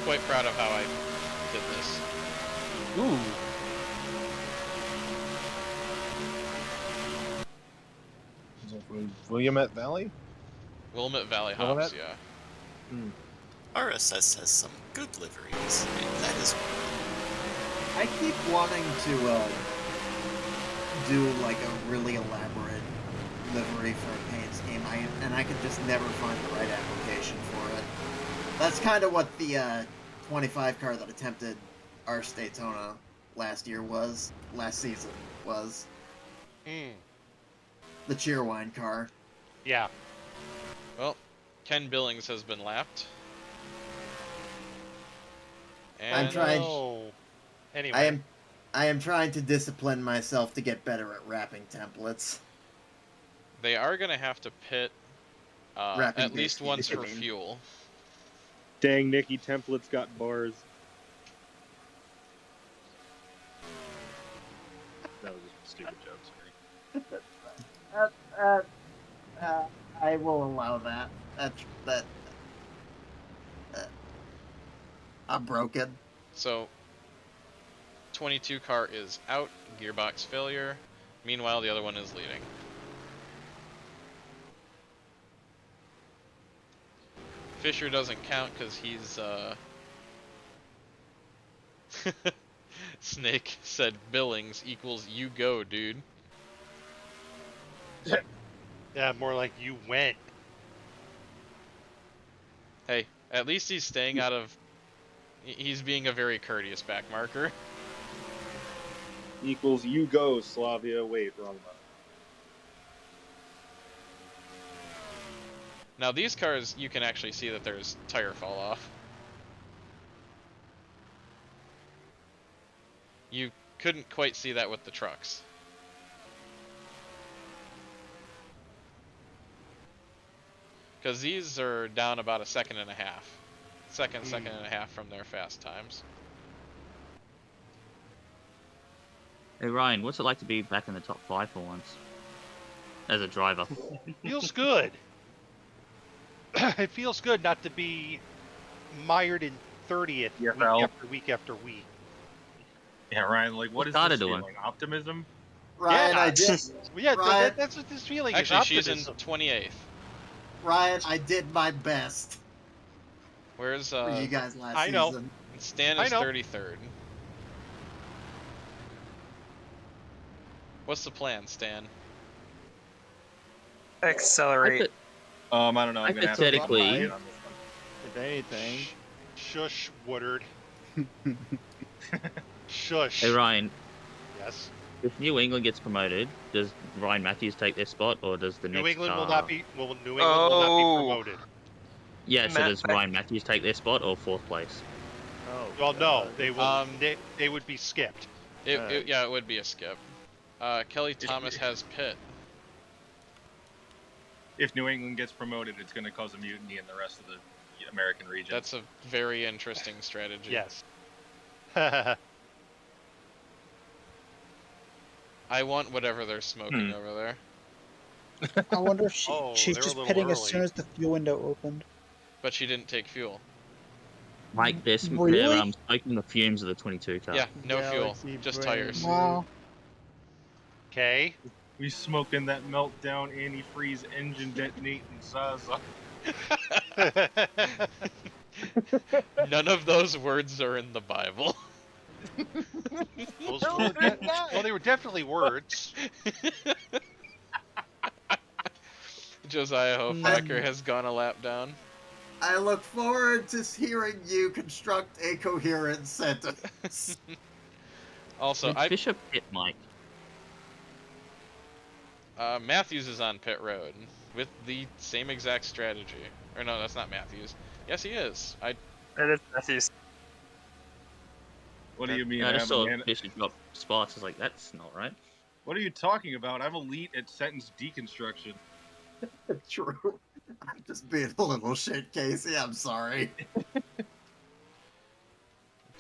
quite proud of how I did this. Ooh. Is it Willamette Valley? Willamette Valley Willamette? hops, yeah. RSS has some good liveries. That is I keep wanting to do like a really elaborate livery for a paint scheme, and I could just never find the right application for it. That's kind of what the 25 car that attempted Arch Daytona last season was. The Cheerwine car. Yeah. Well, Ken Billings has been lapped. And I'm trying. Anyway. I am trying to discipline myself to get better at wrapping templates. they are going to have to pit at least once for fuel. Dang, Nikki, templates got bars. That was a stupid joke, sorry. I will allow that. I'm broken. So, 22 car is out, gearbox failure. Meanwhile, the other one is leading. Fisher doesn't count because he's, Snake said Billings equals you go, dude. Yeah, more like you went. Hey, at least he's staying out of... He's being a very courteous back marker. Equals you go, Slavia. Wait, wrong one. Now these cars, you can actually see that there's tire fall off. You couldn't quite see that with the trucks. Because these are down about a second and a half. Second and a half from their fast times. Hey Ryan, what's it like to be back in the top 5 for once? As a driver. Feels good. It feels good not to be mired in 30th week after week. Yeah, Ryan, like, what is Started this doing? feeling? Optimism? Ryan, Yeah. I did. Yeah, Ryan, that's what this feeling Actually, is. she's in Optimism. 28th. Ryan, I did my best Where's for you guys last I know. season. Stan I is know. 33rd. What's the plan, Stan? Accelerate. I don't know. I'm gonna have to Hypothetically- on this one. If anything, Shush, Woodard. Shush. Hey Ryan, Yes. if New England gets promoted, does Ryan Matthews take their spot, or does the New next England will car? not be. Well, New England will not be promoted. Yeah, so Matt- does Ryan Matthews take their spot or fourth place? Oh, Well, no, God. they will. They would be skipped. Yeah, it would be a skip. Kelly Thomas has Pitt. If New England gets promoted, it's going to cause a mutiny in the rest of the American region. That's a very interesting strategy. Yes. I want whatever they're smoking over there. I wonder if Oh, she's they're a just little pitting as early. soon as the fuel window opened. But she didn't take fuel. Mike, they're Really? smoking the fumes of the 22 car. Yeah, no fuel, Galaxy just brain. tires. Wow. Okay. We smoking that meltdown antifreeze engine detonating Zaza. None of those words are in the Bible. Those were well, they were definitely words. Josiah Hofacker has gone a lap down. I look forward to hearing you construct a coherent sentence. Also, Did Fisher pit Mike? Matthews is on pit road with the same exact strategy. Or no, that's not Matthews. Yes, he is. It is Matthews. What do you mean? I just saw man? Fisher drop spots. I was like, that's not right. What are you talking about? I'm elite at sentence deconstruction. True. I'm just being a little shit, Casey. I'm sorry. Looks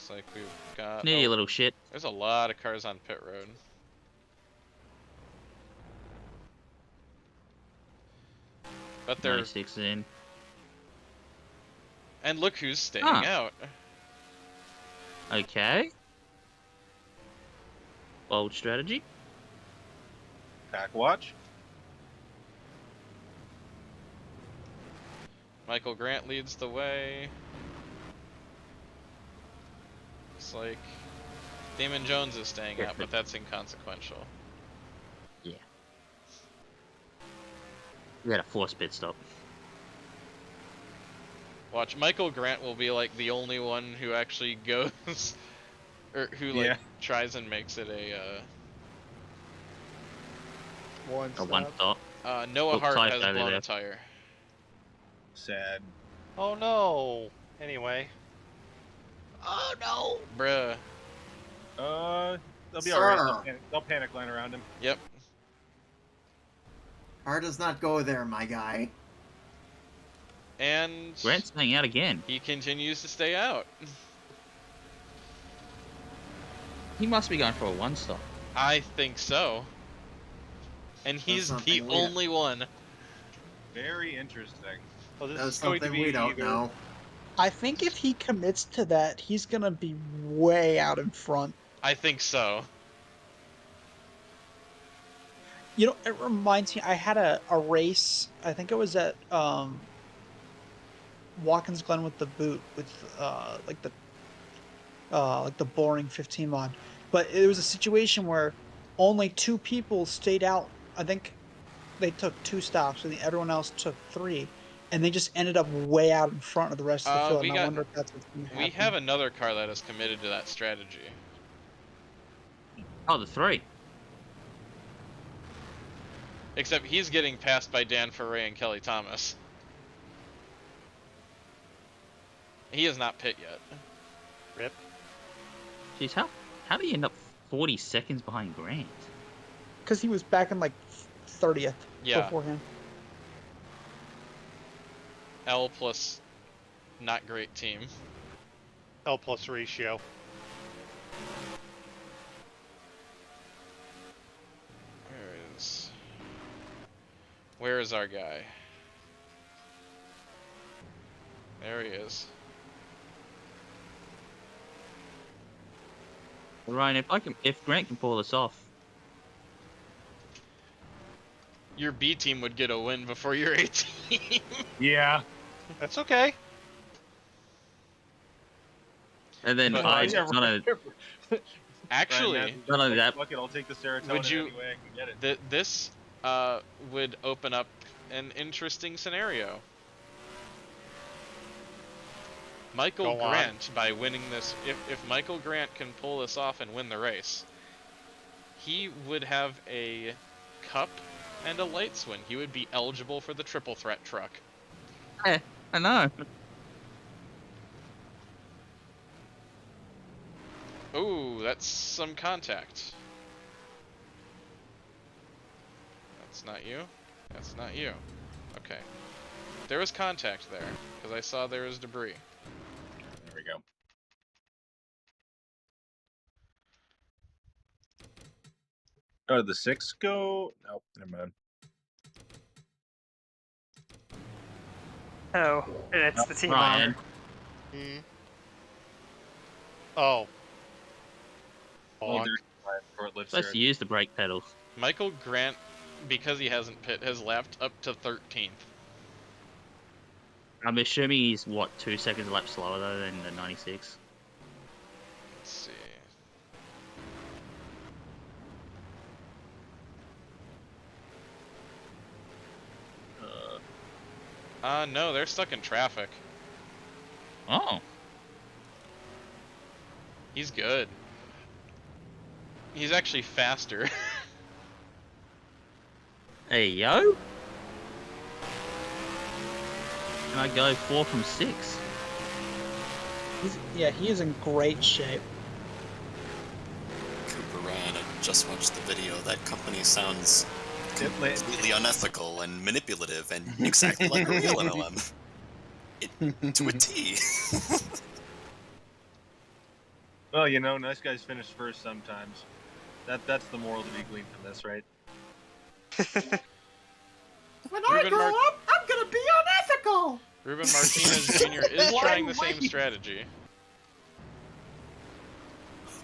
like we've got. Near you little shit. There's a lot of cars on pit road. But they're 96 in. and look who's staying Huh. out. Okay. Bold strategy. Pack watch. Michael Grant leads the way. Looks like Damon Jones is staying out, but that's inconsequential. Yeah. We had a forced pit stop. Watch, Michael Grant will be like the only one who actually goes, or who like tries and makes it a. One stop. Noah Look Hart tight has over blown there. a tire. Sad. Oh no. Anyway. Oh no. Bruh. They'll be Sir. alright. They'll panic line around him. Yep. Car does not go there, my guy. And Grant's staying out again. he continues to stay out. He must be going for a one stop. I think so. And he's the something we- only one. Very interesting. Well, this That's is going to something be we don't either- know. I think if he commits to that, he's gonna be way out in front. I think so. You know, it reminds me. I had a race. I think it was at Watkins Glen with the boot with like the boring 15 mod. But it was a situation where only 2 people stayed out. I think they took 2 stops, and everyone else took 3, and they just ended up way out in front of the rest of the field. And I wonder if that's what's going to happen. We have another car that is committed to that strategy. Oh, the 3. Except he's getting passed by Dan Ferre and Kelly Thomas. He is not pit yet. Rip. Jeez, how do you end up 40 seconds behind Grant? Because he was back in like 30th Yeah. beforehand. L plus not great team. L plus ratio. Where is our guy? There he is. Ryan, if Grant can pull this off, Your B team would get a win before your A team. Yeah. That's okay. and then But- I yeah, none of Actually, None of that. Fuck it, I'll take the serotonin Would you- any way I can get it. this would open up an interesting scenario. Michael Go on. Grant, by winning this, if Michael Grant can pull this off and win the race, he would have a cup and a lights win. He would be eligible for the triple threat truck. Yeah, I know. Ooh, that's some contact. That's not you? That's not you. Okay. There was contact there, because I saw there was debris. There we go. Oh, did the 6 go? Nope, never mind. Oh, and it's the team Ryan. honor. Oh. Oh, Fuck. there's short-lived Supposed to use the brake pedals. Michael Grant, because he hasn't pit, has lapped up to 13th. I'm assuming he's, what, 2 seconds a lap slower, though, than the 96? Let's see. No, they're stuck in traffic. Oh. He's good. He's actually faster. Hey, yo. And I go 4 from 6. He is in great shape. Cooper Ryan, I just watched the video. That company sounds completely unethical and manipulative and exactly like a real MLM. To a T. Well, you know, nice guys finish first sometimes. That's the moral to be gleaned from this, right? When I grow up, I'm gonna be unethical. Ruben Martinez Jr. is trying the same strategy,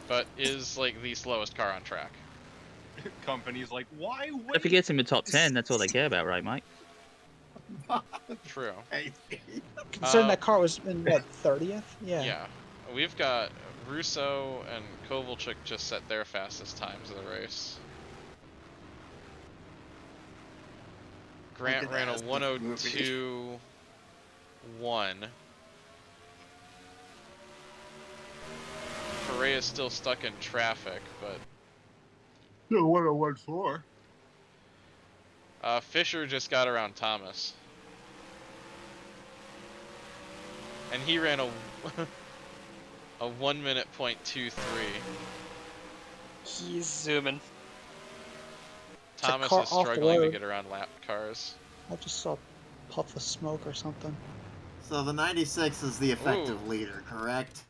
but is like the slowest car on track. Company's like, why wait? If he gets him in top 10, that's all they care about, right, Mike? True. Considering that car was in, what, 30th? Yeah. Yeah. We've got Russo and Kovalchuk just set their fastest times of the race. Grant ran a 102.1. Correa's still stuck in traffic, but No, 101.4. Fisher just got around Thomas. And he ran a 1 minute .23. He's zooming. Thomas car is off the struggling to road. get around lap cars. I just saw a puff of smoke or something. So the 96 is the effective leader, correct?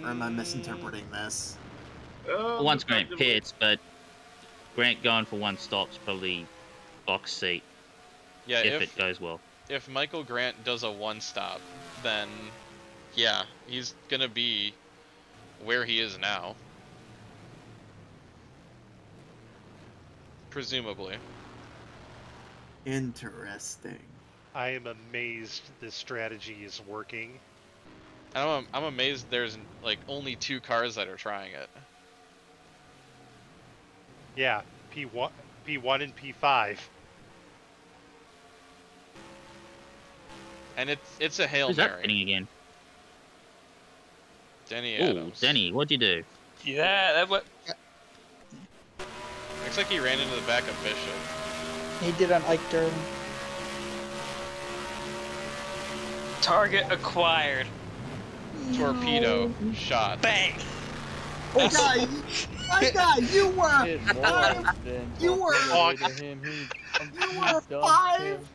Or am I misinterpreting this? Well, once Grant pits, but Grant going for 1 stop's probably box seat. Yeah, if it goes well. If Michael Grant does a 1-stop, then yeah, he's gonna be where he is now. Presumably. Interesting. I am amazed this strategy is working. I'm amazed there's like only 2 cars that are trying it. Yeah, P1 and P5. And it's a Hail Who's that Mary. hitting again? Denny Ooh, Adams. Denny, what'd you do? Yeah, that what. Looks like he ran into the back of Bishop. He did on Ike Durden. Target acquired. Torpedo shot. Bang! Oh, my guy, you were Did more than you were torpedo him. you were 5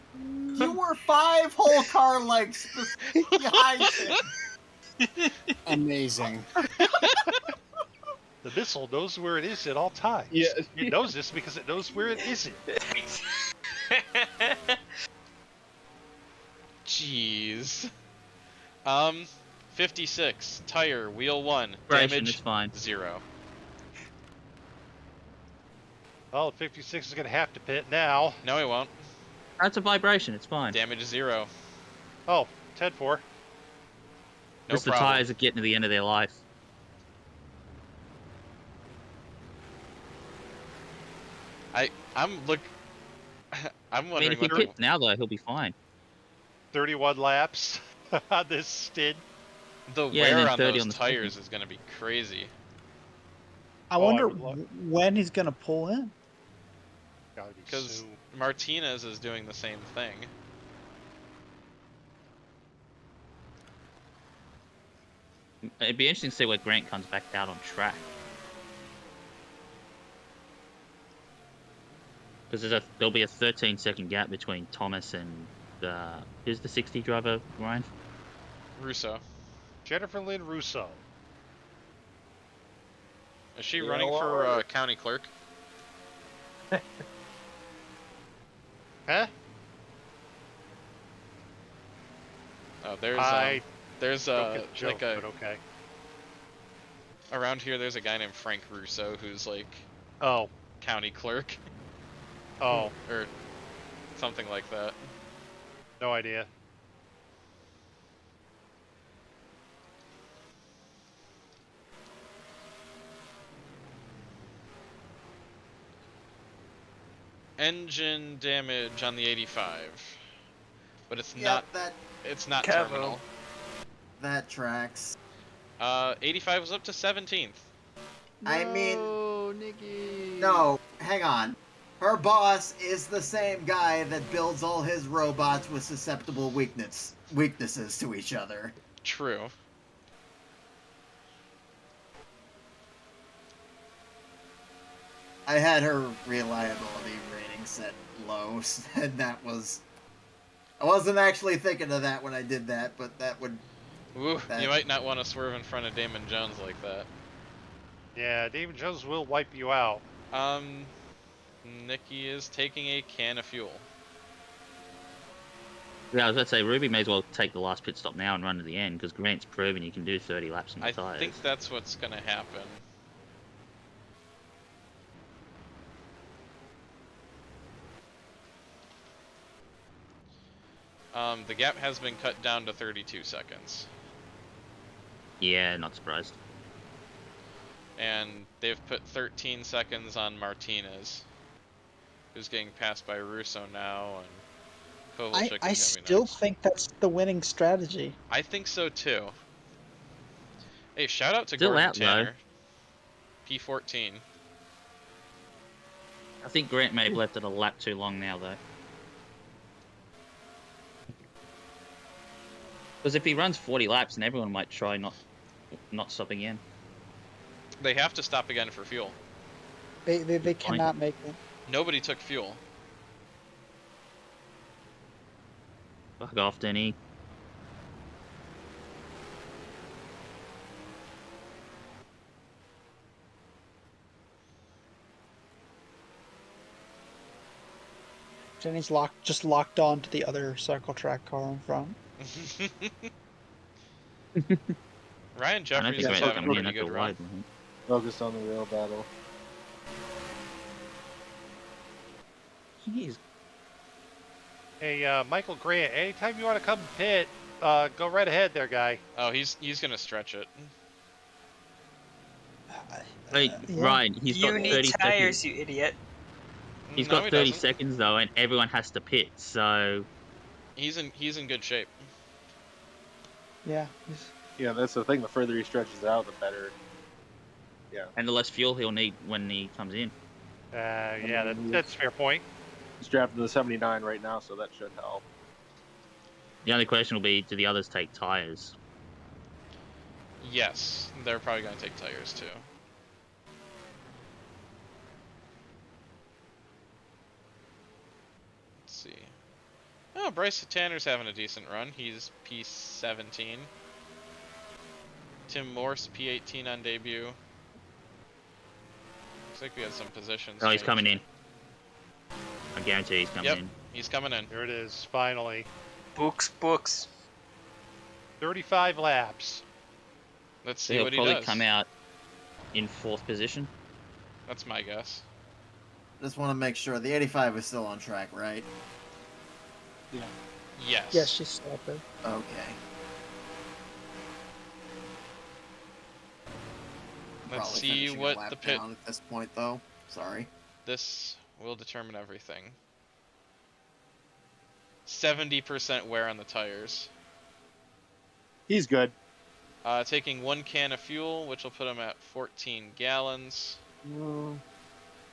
you were 5 whole car lengths behind him. Amazing. The missile knows where it is at all times. Yeah. It knows this because it knows where it isn't. Jeez. 56. Tire. Wheel 1. Vibration Damage is fine. 0. Well, 56 is going to have to pit now. No, he won't. That's a vibration, it's fine. Damage 0. Oh, 10-4. No Just the problem. tires are getting to the end of their life. I'm I mean, wondering if he what pits now, though, he'll be fine. 31 laps. on this stint. The Yeah, and wear then on 30 those on the tires second. is going to be crazy. I Oh, I wonder would love- when he's gonna pull in. Gotta be Because soon. Martinez is doing the same thing. It'd be interesting to see where Grant comes back out on track. Because there'll be a 13-second gap between Thomas and who's the 60 driver, Ryan? Russo. Jennifer Lynn Russo. Is she Yeah, running for well, county clerk? Huh? Oh, there's I there's don't get the joke, like a but okay. around here. There's a guy named Frank Russo who's like Oh, county clerk oh, or something like that. no idea. Engine damage on the 85, but it's Yep, not. that It's not Cabo. terminal. that tracks. 85 was up to 17th. I mean, No, Nikki. no, hang on. Her boss is the same guy that builds all his robots with susceptible weaknesses to each other. True. I had her reliability rating set low, and that was... I wasn't actually thinking of that when I did that, but that would... Ooh, you might not want to swerve in front of Damon Jones like that. Yeah, David Jones will wipe you out. Nikki is taking a can of fuel. Yeah, I was about to say, Ruby may as well take the last pit stop now and run to the end, because Grant's proven you can do 30 laps on the I tyres. think that's what's gonna happen. The gap has been cut down to 32 seconds. Yeah, not surprised. And they've put 13 seconds on Martinez, who's getting passed by Russo now, and Kovalchuk is I gonna be still next. think that's the winning strategy. I think so too. Hey, shout out to Still Gordon out, though. Tanner. P14. I think Grant may have left it a lap too long now, though. Because if he runs 40 laps, then everyone might try not stop again. They have to stop again for fuel. They cannot make it. Nobody took fuel. Fuck off, Denny. Jenny's locked on to the other cycle track car in front. Ryan Jeffries think is Grant's having a coming in pretty at the good run. wide one. Focused on the real battle. Jeez. Hey, Michael Grant, anytime you want to come pit, go right ahead there, guy. Oh, he's gonna stretch it. Hey, Yeah. Ryan, he's got You 30 need tires, seconds. you idiot. He's No, got he 30 doesn't. seconds, though, and everyone has to pit, so... He's in good shape. Yeah. Yeah, that's the thing. The further he stretches out, the better. Yeah. And the less fuel he'll need when he comes in. Yeah, that's a fair point. He's drafting the 79 right now, so that should help. The only question will be, do the others take tyres? Yes, they're probably gonna take tires too. Let's see. Oh, Bryce Tanner's having a decent run. He's P17. Tim Morse, P18 on debut. Looks like we had some positions. Oh, he's change. coming in. I guarantee he's coming Yep, in. he's coming in. There it is, finally. Books. 35 laps. Let's So see he'll what he probably does. come out in 4th position. That's my guess. Just want to make sure the 85 is still on track, right? Yeah. Yes. Yes, she's still there. Okay. Let's Probably see finishing a what lap the pit. down at this point, though. Sorry. This will determine everything. 70% wear on the tires. He's good. Taking 1 can of fuel, which will put him at 14 gallons.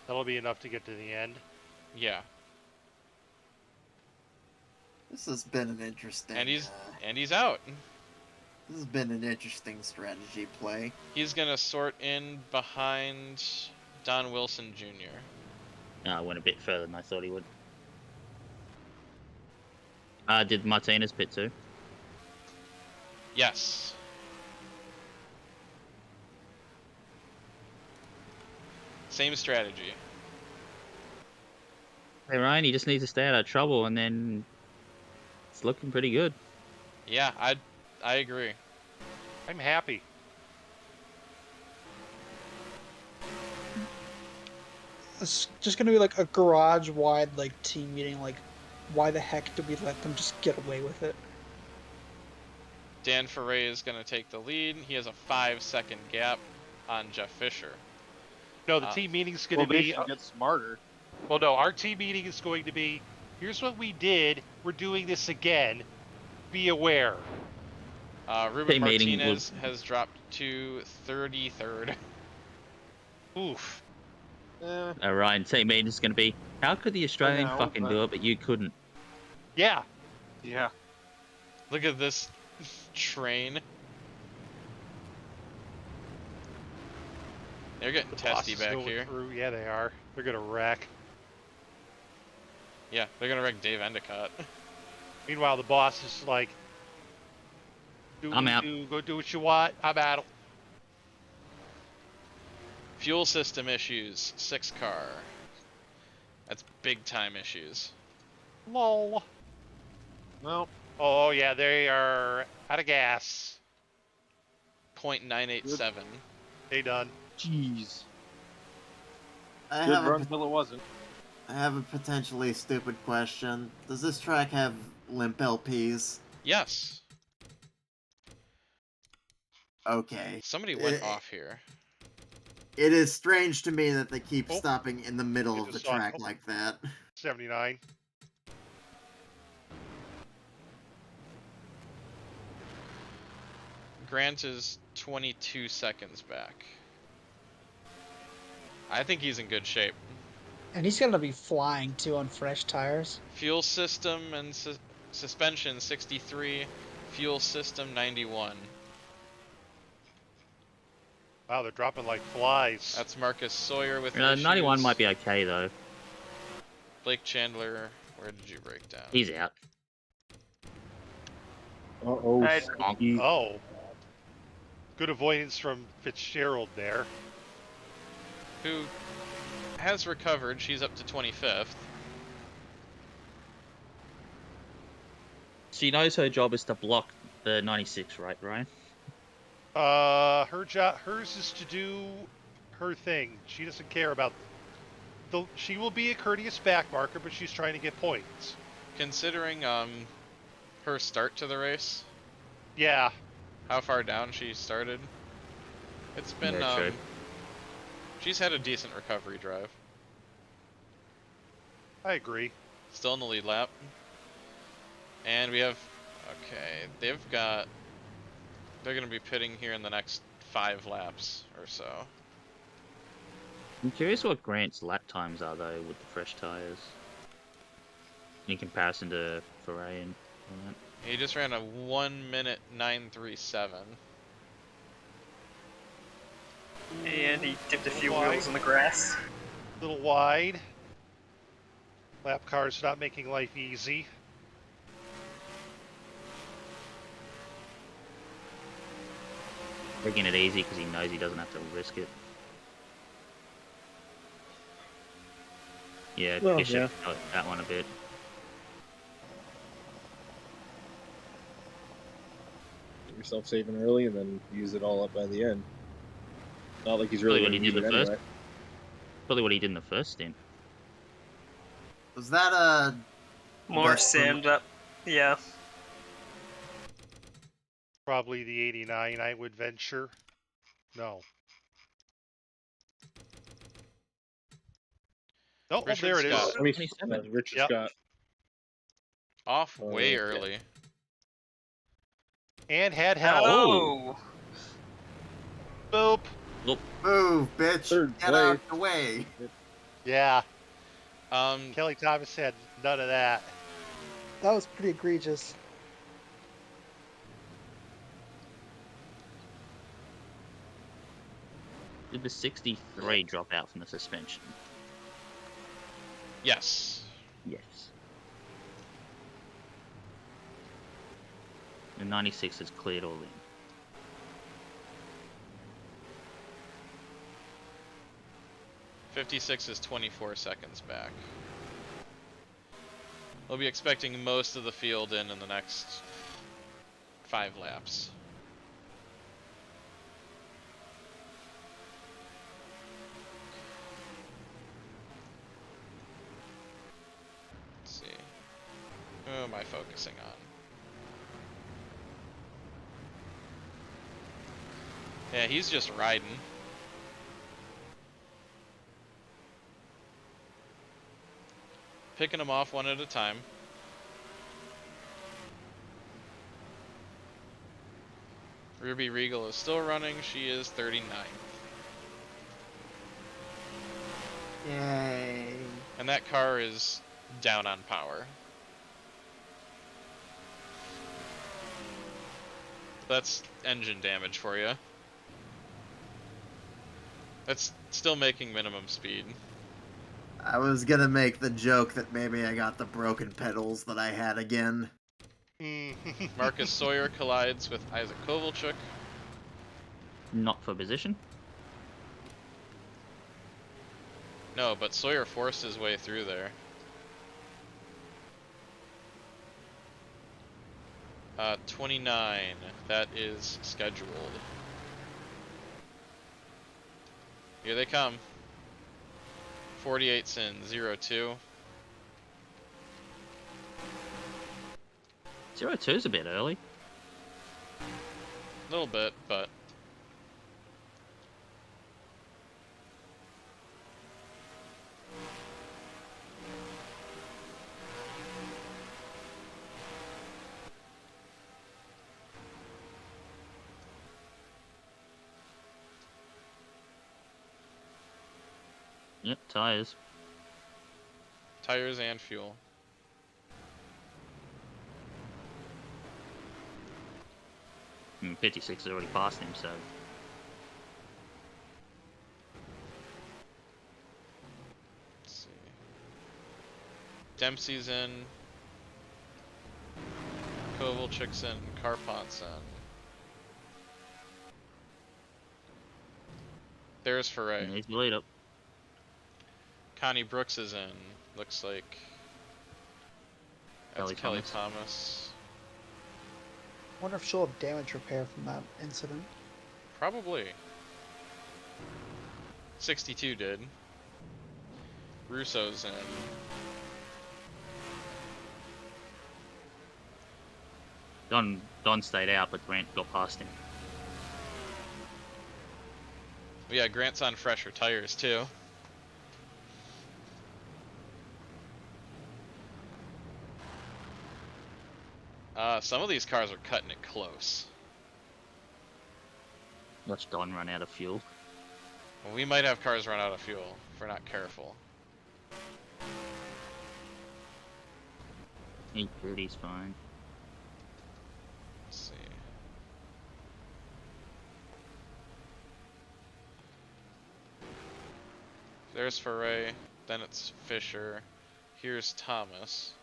That'll be enough to get to the end. Yeah. This has been an interesting. And he's out. This has been an interesting strategy play. He's gonna sort in behind Don Wilson Jr. No, I went a bit further than I thought he would. Did Martinez pit too? Yes. Same strategy. Hey Ryan, he just needs to stay out of trouble, and then it's looking pretty good. Yeah, I agree. I'm happy. It's just gonna be like a garage-wide like team meeting. Like, why the heck did we let them just get away with it? Dan Ferre is going to take the lead. He has a 5-second gap on Jeff Fisher. No, the team meeting's going to They be. should get smarter. Well, no, our team meeting is going to be. Here's what we did. We're doing this again. Be aware. Ruben Team meeting Martinez has dropped to 33rd. Oof. Ryan, team meeting is going to be, how could the Australian know, fucking but- do it, but you couldn't? Yeah. Yeah. Look at this train. They're getting The testy boss is back going here. through. Yeah, they are. They're going to wreck. Yeah, they're going to wreck Dave Endicott. Meanwhile, the boss is like, I'm out. Go do what you want. I'm out. Fuel system issues, 6 car. That's big time issues. Lol. Well, Oh, yeah, they are out of gas. 0.987. They done. jeez. I Good have, run a, till it wasn't. I have a potentially stupid question. Does this track have limp LPs? Yes. Okay. Somebody went off here. It is strange to me that they keep Oh. stopping in the middle It of the just saw- track oh. like that. 79. Grant is 22 seconds back. I think he's in good shape. And he's gonna be flying too on fresh tires. Fuel system and suspension 63. Fuel system 91. Wow, they're dropping like flies. That's Marcus Sawyer with 91 issues. might be okay though. Blake Chandler, where did you break down? He's out. Uh-oh. Oh. Good avoidance from Fitzgerald there. Who has recovered. She's up to 25th. She knows her job is to block the 96, right, Ryan? Hers is to do her thing. She doesn't care about. She will be a courteous backmarker, but she's trying to get points. Considering her start to the race, Yeah. how far down she started, it's been Yeah, true. she's had a decent recovery drive. I agree. Still in the lead lap. And we have, okay, they're going to be pitting here in the next 5 laps or so. I'm curious what Grant's lap times are though with the fresh tires. In comparison to Ferrari and all that. He just ran a 1:09.37. And he dipped a few Wide. wheels in the grass. A little wide. Lap cars not making life easy. Making it easy because he knows he doesn't have to risk it. Yeah, Well, Bishop got that one a bit. Get yourself saving early and then use it all up by the end. Not like he's really Probably going to what he use did it the anyway. Probably what he did in the first stint. Was that a More Best from- sammed up. Yeah. Probably the 89, I would venture. No. Oh, Richard there it is. Scott. 27. Richard Yep. Scott. Off way Okay. early. And had help. Oh. Boop. Move, bitch. Third Get out place. the way. Yeah. Um, Kelly Thomas had none of that. That was pretty egregious. Did the 63 drop out from the suspension? yes. Yes. The 96 has cleared all in. '56 is 24 seconds back. We'll be expecting most of the field in the next 5 laps. Let's see. Who am I focusing on? Yeah, he's just riding. Picking them off one at a time. Ruby Regal is still running. She is 39th. Yay. And that car is down on power. That's engine damage for you. That's still making minimum speed. I was gonna make the joke that maybe I got the broken pedals that I had again. Marcus Sawyer collides with Isaac Kovalchuk. Not for position. No, but Sawyer forced his way through there. 29. That is scheduled. Here they come. 48's in 0-2. 0-2 is a bit early. A little bit, but Yep, tires. tires and fuel. I mean, 56 has already passed him, so. Let's see. Dempsey's in. Kovalchuk's in. Carpont's in. There's Ferret. He's the lead up. Connie Brooks is in. Looks like that's Kelly Thomas. Wonder if she'll have damage repair from that incident. Probably. 62 did. Russo's in. Don stayed out, but Grant got past him. Yeah, Grant's on fresher tires too. Some of these cars are cutting it close. Watch Don run out of fuel. Well, we might have cars run out of fuel if we're not careful. 830's fine. Let's see. There's Ferret, then it's Fisher. Here's Thomas.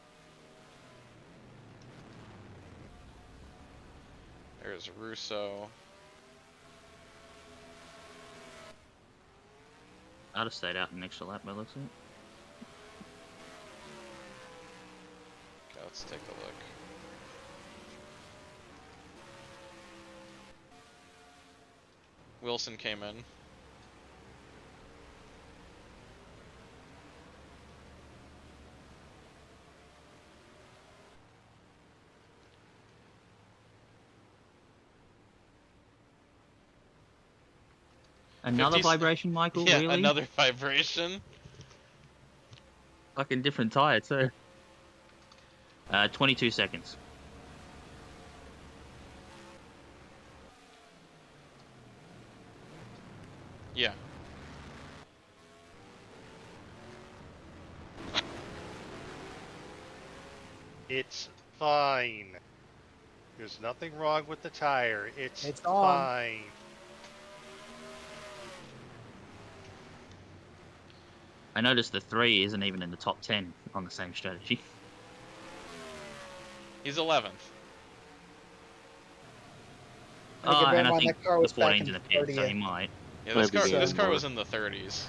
There's Russo. I'd have stayed out an extra lap, by the looks of it. Okay, let's take a look. Wilson came in. Another 50 vibration, Michael? Yeah, really? another vibration. Fucking different tire, too. 22 seconds. It's fine. There's nothing wrong with the tire. It's on. fine. I noticed the 3 isn't even in the top 10 on the same strategy. He's 11th. And again, bear in And I mind, think that car the was back 14's in in the pit, so 30th. he might. Yeah, Might be this getting car more. was in the 30s.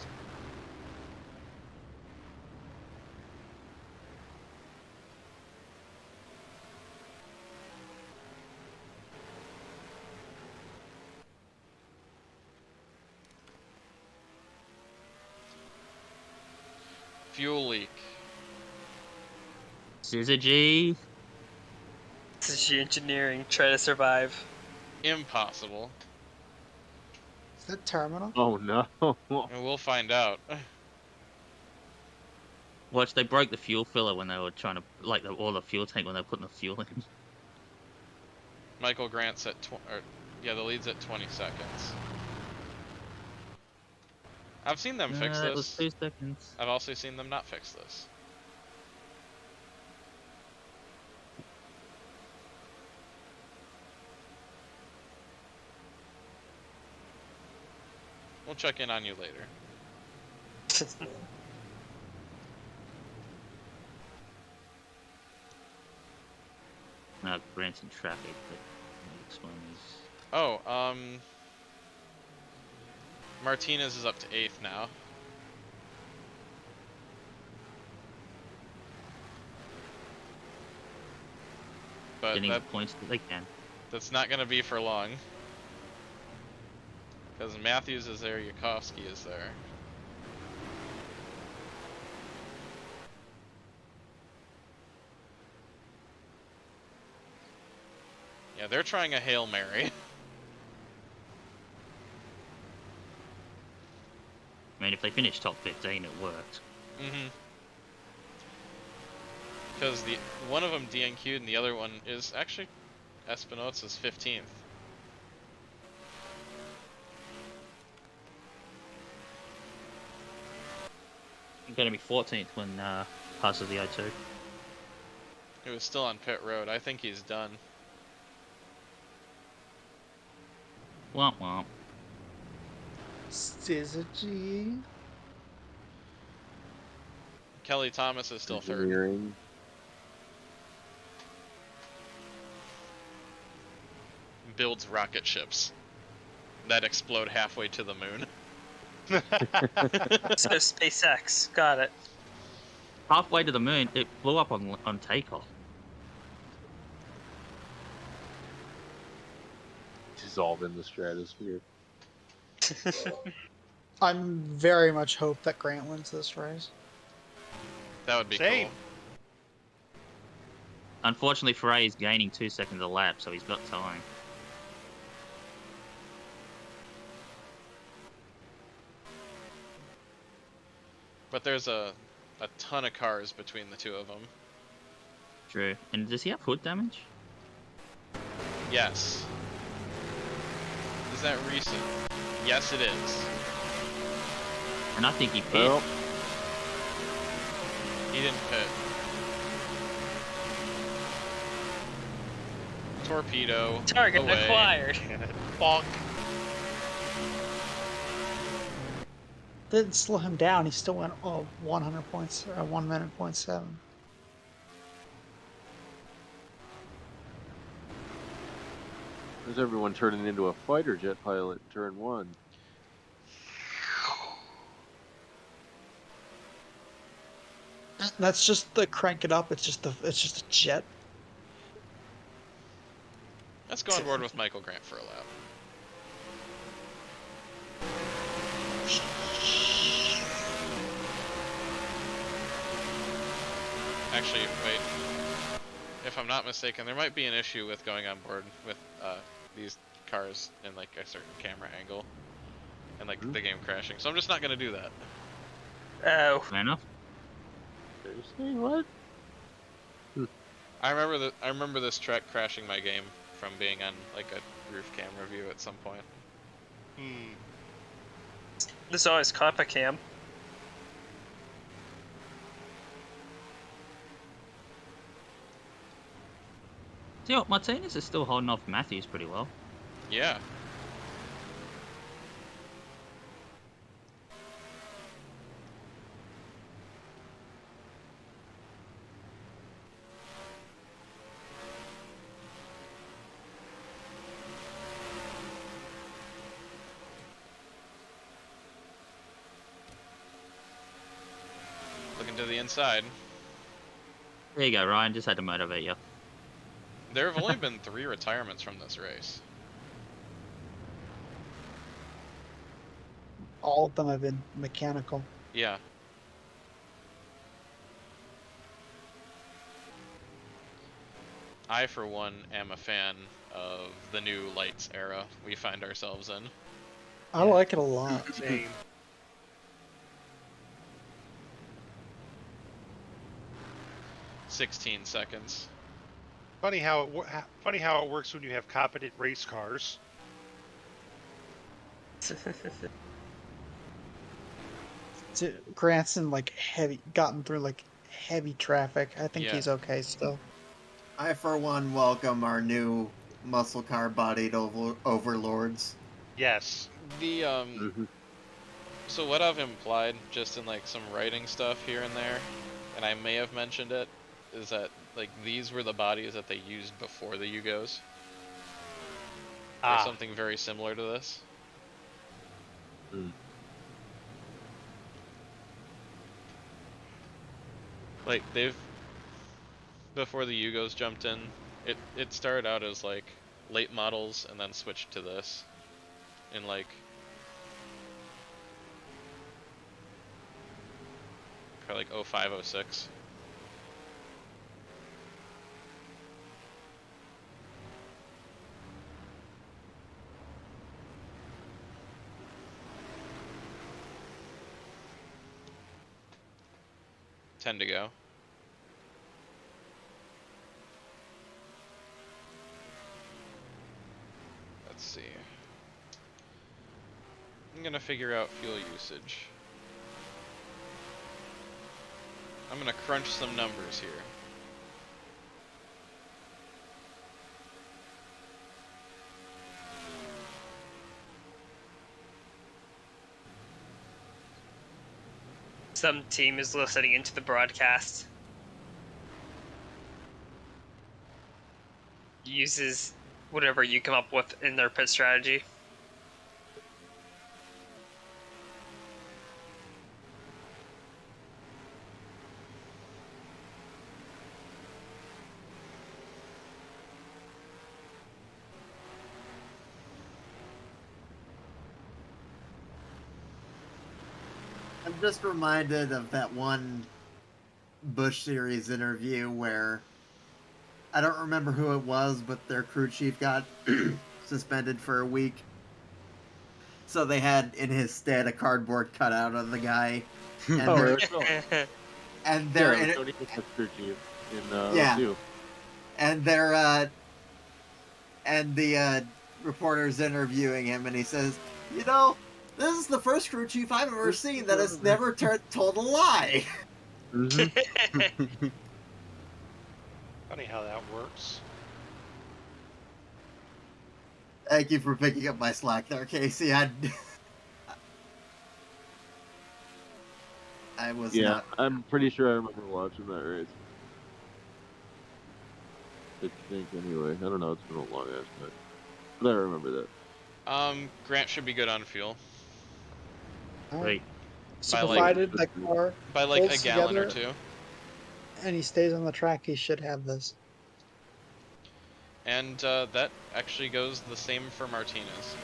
Fuel leak. Syzygy. This is engineering. Try to survive. Impossible. Is that terminal? Oh no. And we'll find out. Watch, they broke the fuel filler when they were trying to, like, or the fuel tank when they were putting the fuel in. Michael Grant's at the lead's at 20 seconds. I've seen them fix It was this. 2 seconds. I've also seen them not fix this. We'll check in on you later. No, Grant's in traffic, but I'll explain this. Oh, Martinez is up to 8th now. But Getting the points that they can. that's not going to be for long. Because Matthews is there, Yukovsky is there. Yeah, they're trying a Hail Mary. I mean, if they finish top 15, it worked. Mm-hmm. Because one of them DNQ'd and the other one is actually Espinosa's 15th. It's going to be 14th when passes the O2. He was still on pit road. I think he's done. Womp womp. Syzygy. Kelly Thomas is still third. Engineering. Builds rocket ships that explode halfway to the moon. So SpaceX. Got it. Halfway to the moon, it blew up on takeoff. Dissolve in the stratosphere. I'm very much hope that Grant wins this race. That would be Same. cool. Unfortunately, Ferrari is gaining 2 seconds a lap, so he's got time. But there's a ton of cars between the two of them. True. And does he have hood damage? Yes. Is that recent? Yes, it is. And I think he pit. Well, He didn't pit. Torpedo. Target away. acquired. Bonk. Didn't slow him down. He still went 100 points, 1 minute, 0.7. there's everyone turning into a fighter jet pilot in turn 1. That's just the crank it up. It's just a jet. Let's go on board with Michael Grant for a lap. Actually, wait. If I'm not mistaken, there might be an issue with going on board with these cars in like a certain camera angle and like the game crashing. So I'm just not gonna do that. Oh. Fair enough. Seriously? What? I remember this track crashing my game from being on like a roof camera view at some point. There's always Compa Cam. See what, Martinez is still holding off Matthews pretty well. Yeah. Looking to the inside. There you go, Ryan. Just had to motivate you. There have only been 3 retirements from this race. All of them have been mechanical. Yeah. I, for one, am a fan of the new lights era we find ourselves in. I like it a lot. Same. 16 seconds. Funny how it works when you have competent race cars. Grant's in gotten through heavy traffic. I think Yeah. he's okay still. I, for one, welcome our new muscle car bodied overlords. Yes. The So what I've implied, just in some writing stuff here and there, and I may have mentioned it, is that these were the bodies that they used before the Yugos. Or something very similar to this. They've, before the Yugos jumped in, it started out as late models and then switched to this in probably 05, 06. Ten to go. Let's see. I'm gonna figure out fuel usage. I'm gonna crunch some numbers here. Some team is listening into the broadcast. Uses whatever you come up with in their pit strategy. I'm just reminded of that one Bush Series interview where I don't remember who it was, but their crew chief got suspended for a week. So they had in his stead a cardboard cutout of the guy. And and they're yeah, in Tony was the crew chief in yeah. Zoo. And they're and the reporter's interviewing him, and he says, "You know, this is the first crew chief I've ever seen that has never told a lie." Funny how that works. Thank you for picking up my slack there, Casey. I was not. I'm pretty sure I remember watching that race. I think anyway. I don't know. It's been a long ass time, but I remember that. Grant should be good on fuel. Right. So provided that car by a gallon or two. And he stays on the track, he should have this. And that actually goes the same for Martinez.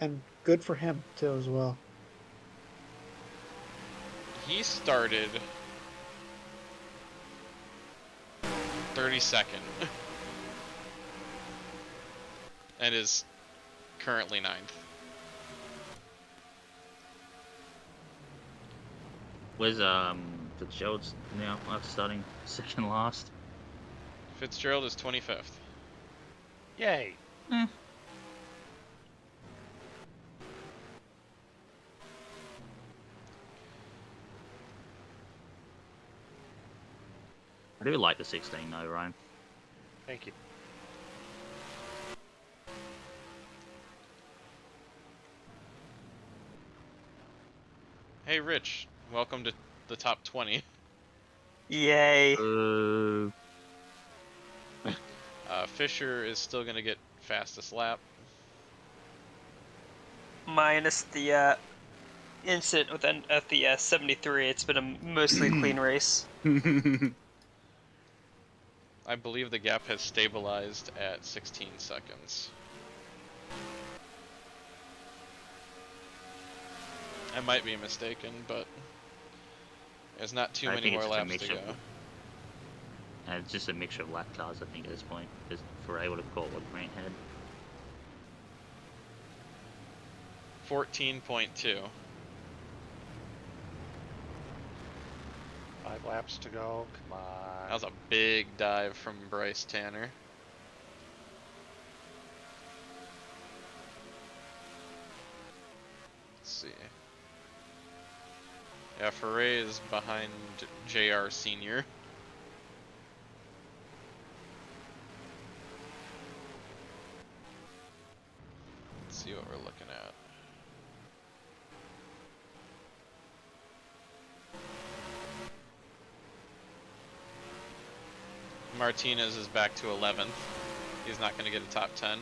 And good for him too as well. He started 32nd and is currently 9th. Where's Fitzgerald's now after starting second last? Fitzgerald is 25th. Yay. I do like the 16 though, Ryan. Thank you. Hey, Rich. Welcome to the top 20. Yay. Fisher is still going to get fastest lap. Minus the incident with at the 73, it's been a mostly clean race. I believe the gap has stabilized at 16 seconds. I might be mistaken, but there's not too many more laps to go. It's just a mixture of lap cars, I think, at this point, because we're able to call what Grant had. 14.2. 5 laps to go. Come on. That was a big dive from Bryce Tanner. Let's see. Yeah, Foray is behind JR Senior. Let's see what we're looking at. Martinez is back to 11th. He's not going to get a top 10.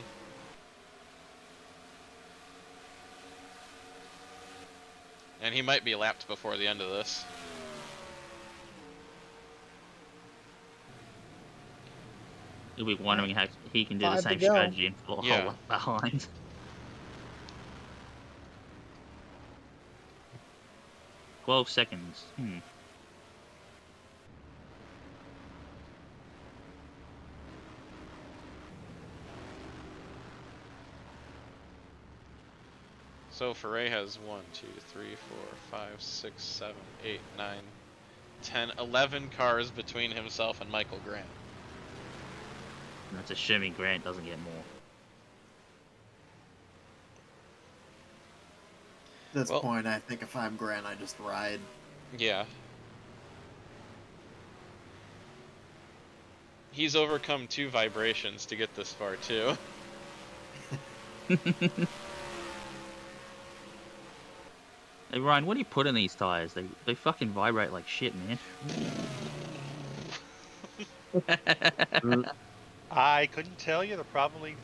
And he might be lapped before the end of this. You'll be wondering how he can do the 5 to same go. strategy and fall a Yeah. whole lot behind. "12 seconds. So Foray has 1, 2, 3, 4, 5, 6, 7, 8, 9, 10, 11 cars between himself and Michael Grant. And that's assuming Grant doesn't get more. At this point, I think if I'm Grant, I just ride. Yeah. He's overcome 2 vibrations to get this far too. Hey Ryan, what do you put in these tires? They fucking vibrate like shit, man. I couldn't tell you. They're probably.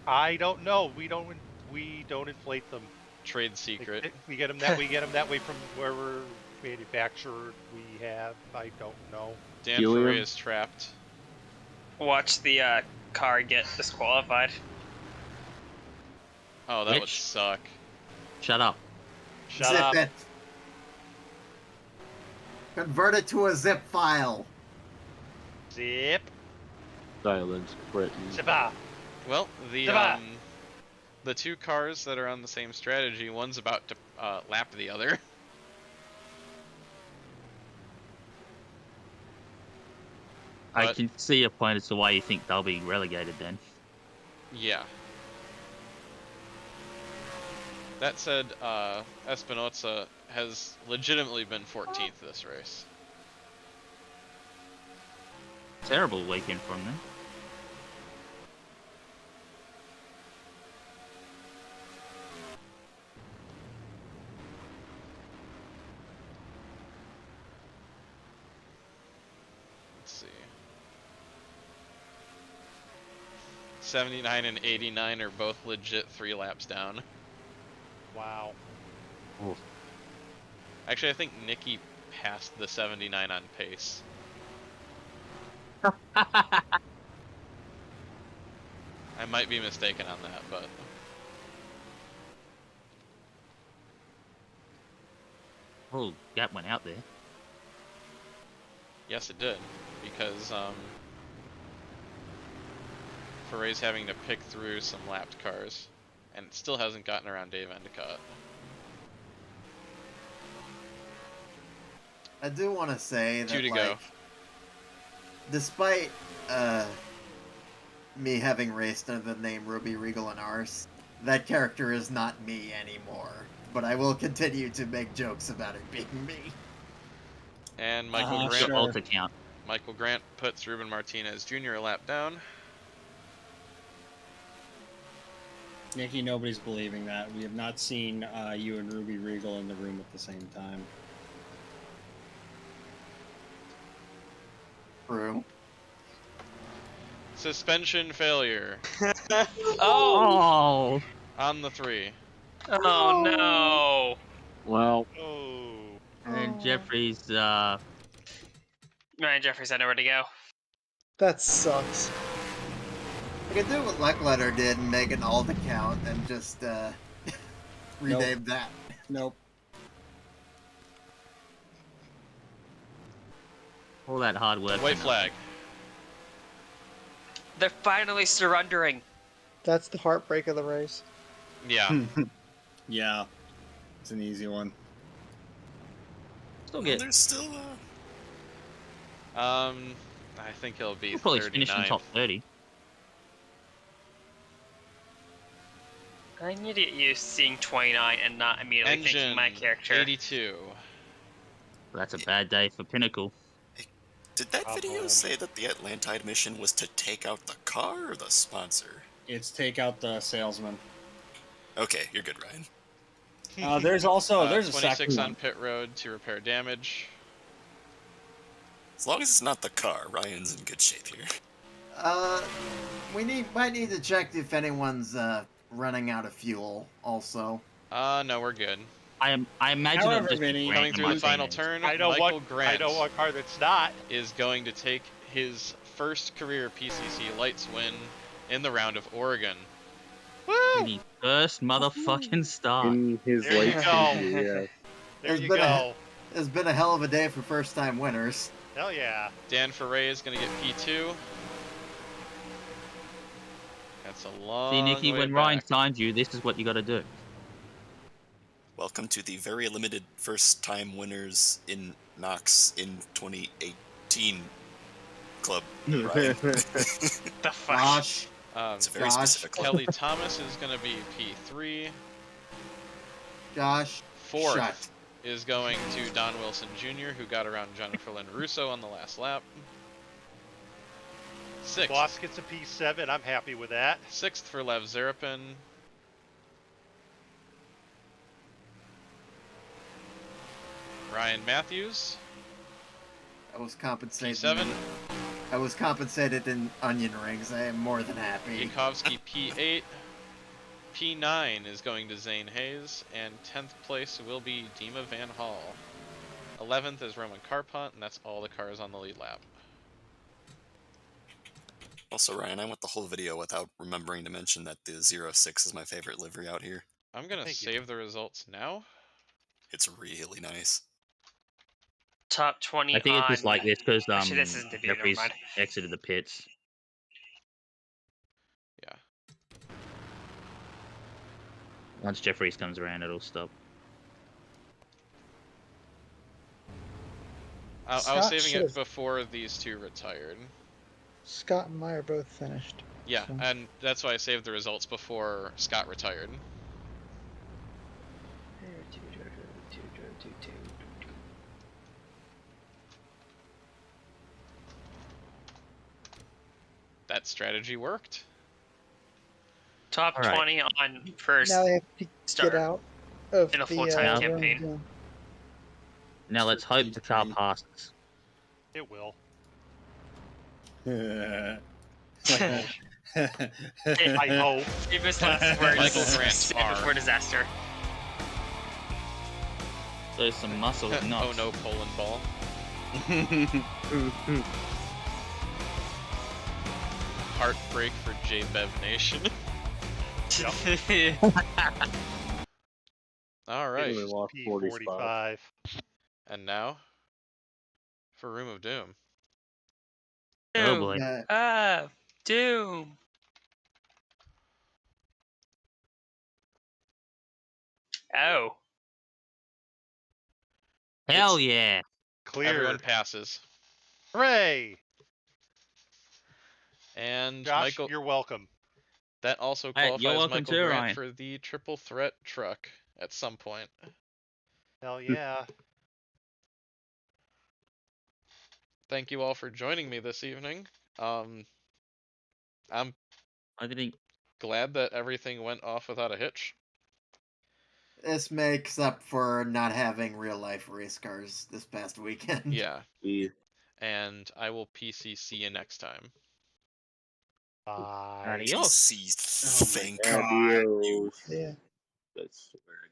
I don't know. We don't inflate them. Trade secret. We get them that way from where we're manufactured. We have. I don't know. Dan Foray is trapped. Watch the car get disqualified. Oh, that would suck. Shut up. Zip it. Convert it to a zip file. Zip. Silence, Britain. Zippa. Well, Zippa. the 2 cars that are on the same strategy, one's about to lap the other. I can see a point as to why you think they'll be relegated then. Yeah. That said, Espinoza has legitimately been 14th this race. Terrible weekend from them. Let's see. 79 and 89 are both legit 3 laps down. Wow. Oof. Actually, I think Nikki passed the 79 on pace. I might be mistaken on that, but... Oh, gap went out there. Yes, it did, because Foray's having to pick through some lapped cars, and it still hasn't gotten around Dave Endicott. I do want to say that, 2 to like, go. Despite me having raced under the name Ruby Regal and Arse, that character is not me anymore. But I will continue to make jokes about it being me. And Michael What's Grant. your alt account? Michael Grant puts Ruben Martinez Jr. a lap down. Nikki, nobody's believing that. We have not seen you and Ruby Regal in the room at the same time. True. Suspension failure Oh! on the 3. Oh no! Well, Oh. And Jeffrey's Ryan Jeffries had nowhere to go. That sucks. I could do what Leckletter did and make an alt account and just rename that. Nope. all that hard work. White flag. They're finally surrendering. That's the heartbreak of the race. Yeah. Yeah. It's an easy one. Still Well, get. there's still I think he'll be He'll probably finish in 39th. top 30. I need to get used to seeing 29 and not immediately thinking Engine my character. 82. That's a bad day for Pinnacle. Did that video say that the Atlantide mission was to take out the car or the sponsor? It's take out the salesman. Okay, you're good, Ryan. There's also there's a 26 second on one. pit road to repair damage. As long as it's not the car, Ryan's in good shape here. We might need to check if anyone's running out of fuel. Also. No, we're good. I imagine However, it'll just be Vinny, Coming Grant through the final Martinez. turn, I know Michael what. Grant I know what car that's not. is going to take his first career PCC Lights win in the round of Oregon. In his first motherfucking start. in his There you late go. season, There you go. It's been a hell of a day for first-time winners. Hell yeah. Dan Ferre is going to get P2. That's a long See, Nikki, way when back. Ryan signed you, this is what you got to do. Welcome to the very limited first-time winners in Nox in 2018 club, Ryan. The fuck? Gosh. It's a very Josh. specific club. Kelly Thomas is going to be P3. Josh. Fourth Shut. is going to Don Wilson Jr., who got around Jennifer Lynn Russo on the last lap. Sixth. Boss gets a P7. I'm happy with that. Sixth for Lev Zarapin. Ryan Matthews. I was compensated. P7. I was compensated in onion rings. I am more than happy. Yakovsky P8. P9 is going to Zane Hayes, and 10th place will be Dima Van Hall. 11th is Roman Carpont, and that's all the cars on the lead lap. Also, Ryan, I went the whole video without remembering to mention that the 06 is my favorite livery out here. I'm going to save the results now. It's really nice. Top 20 I think it's just on- like this because Actually, this isn't the video, never Jeffrey's mind. exited the pits. Yeah. Once Jeffrey's comes around, it'll stop. I was Scott saving should've- it before these two retired. Scott and I are both finished. Yeah, so- and that's why I saved the results before Scott retired. That strategy worked. Top All right. 20 on first. Now they have to start get out of in a the full-time room campaign. again. Now let's hope the car passes. It will. I I hope. Famous last words Michael Grant said R. before disaster. There's some muscle Oh knots. no, Poland ball. Heartbreak for J-Bev Nation. Alright, They lost 40 spots. P45. and now for Room of Doom. Oh boy. Doom. Oh. Hell yeah. Clear. Everyone passes. Hooray! And Josh, Michael, you're welcome. that also Hey, qualifies you're welcome Michael too, Grant Ryan. for the triple threat truck at some point. Hell yeah. thank you all for joining me this evening. I'm I think glad that everything went off without a hitch. This makes up for not having real life race cars this past weekend. Yeah. Yeah. And I will PCC you next time. Bye. Adios. PC, thank God. Adios. Yeah. That's where I